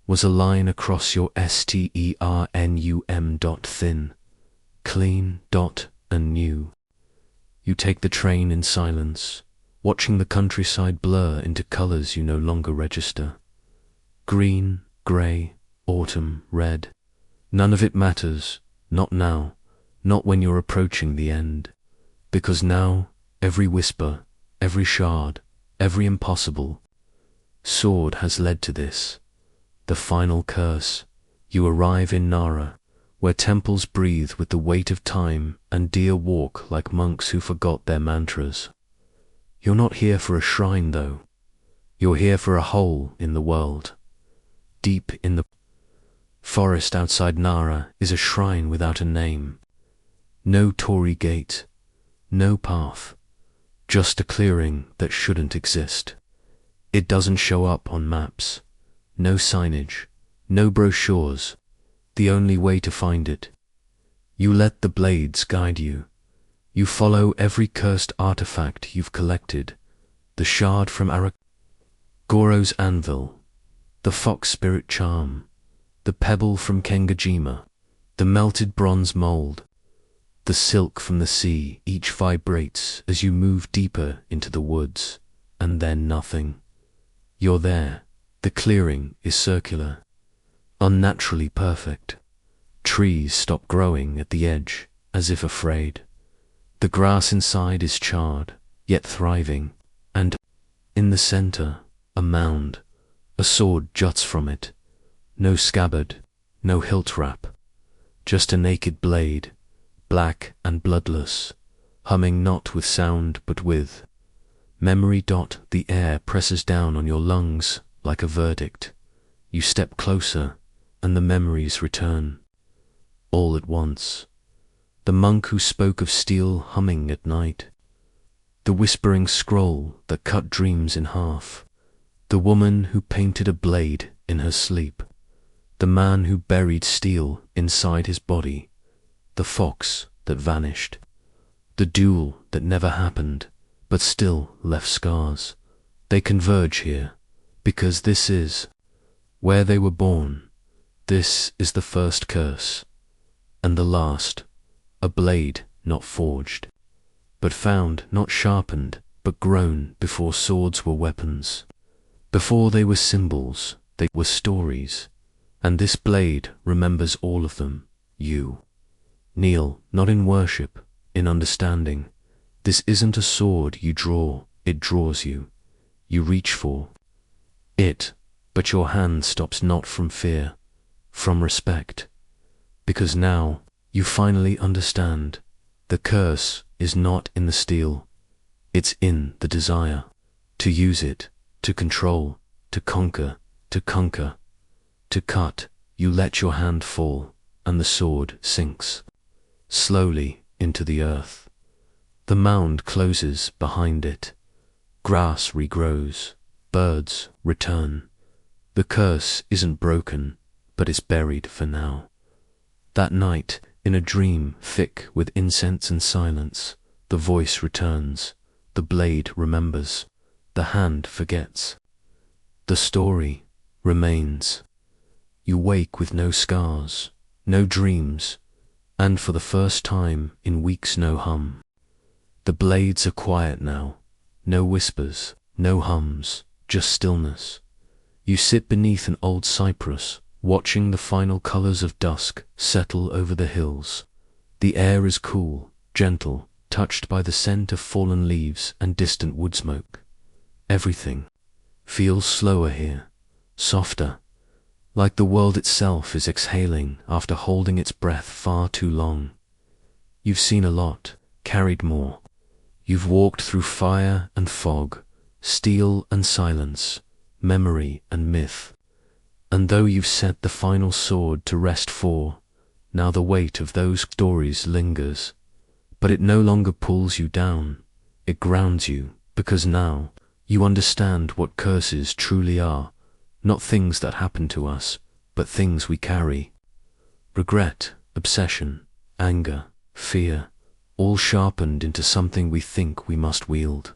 was a line across your sternum. Thin, clean, and new. You take the train in silence, watching the countryside blur into colors you no longer register. Green, gray, autumn, red. None of it matters, not now, not when you're approaching the end. Because now, every whisper, every shard, every impossible sword has led to this. The final curse. You arrive in Nara, where temples breathe with the weight of time and deer walk like monks who forgot their mantras. You're not here for a shrine, though. You're here for a hole in the world. Deep in the forest outside Nara is a shrine without a name. No torii gate, no path, just a clearing that shouldn't exist. It doesn't show up on maps. No signage, no brochures, the only way to find it. You let the blades guide you. You follow every cursed artifact you've collected, the shard from Goro's anvil, the fox spirit charm, the pebble from Kengajima, the melted bronze mold, the silk from the sea, each vibrates as you move deeper into the woods, and then nothing. You're there. The clearing is circular, unnaturally perfect. Trees stop growing at the edge, as if afraid. The grass inside is charred, yet thriving, and in the center, a mound. A sword juts from it. No scabbard, no hilt wrap, just a naked blade, black and bloodless, humming not with sound but with memory. The air presses down on your lungs like a verdict. You step closer, and the memories return. All at once. The monk who spoke of steel humming at night. The whispering scroll that cut dreams in half. The woman who painted a blade in her sleep. The man who buried steel inside his body. The fox that vanished. The duel that never happened, but still left scars. They converge here, because this is where they were born. This is the first curse, and the last, a blade not forged, but found, not sharpened, but grown before swords were weapons. Before they were symbols, they were stories, and this blade remembers all of them. You kneel, not in worship, in understanding. This isn't a sword you draw, it draws you. You reach for it, but your hand stops not from fear, from respect, because now you finally understand. The curse is not in the steel, it's in the desire to use it, to control, to conquer, to conquer, to cut. You let your hand fall, and the sword sinks slowly into the earth. The mound closes behind it. Grass regrows, birds return. The curse isn't broken, but it's buried for now. That night, in a dream thick with incense and silence, the voice returns, the blade remembers, the hand forgets. The story remains. You wake with no scars, no dreams, and for the first time in weeks no hum. The blades are quiet now, no whispers, no hums, just stillness. You sit beneath an old cypress, watching the final colors of dusk settle over the hills. The air is cool, gentle, touched by the scent of fallen leaves and distant wood smoke. Everything feels slower here, softer, like the world itself is exhaling after holding its breath far too long. You've seen a lot, carried more. You've walked through fire and fog, steel and silence, memory and myth. And though you've set the final sword to rest for, now the weight of those stories lingers. But it no longer pulls you down, it grounds you, because now you understand what curses truly are, not things that happen to us, but things we carry. Regret, obsession, anger, fear, all sharpened into something we think we must wield.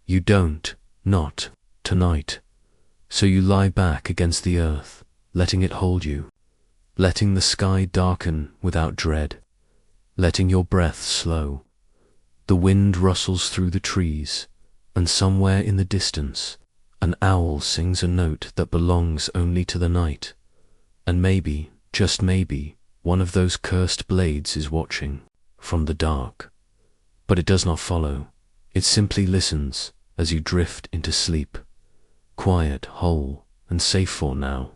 You don't, not tonight. So you lie back against the earth, letting it hold you, letting the sky darken without dread, letting your breath slow. The wind rustles through the trees, and somewhere in the distance, an owl sings a note that belongs only to the night. And maybe, just maybe, one of those cursed blades is watching from the dark. But it does not follow. It simply listens as you drift into sleep, quiet, whole, and safe for now.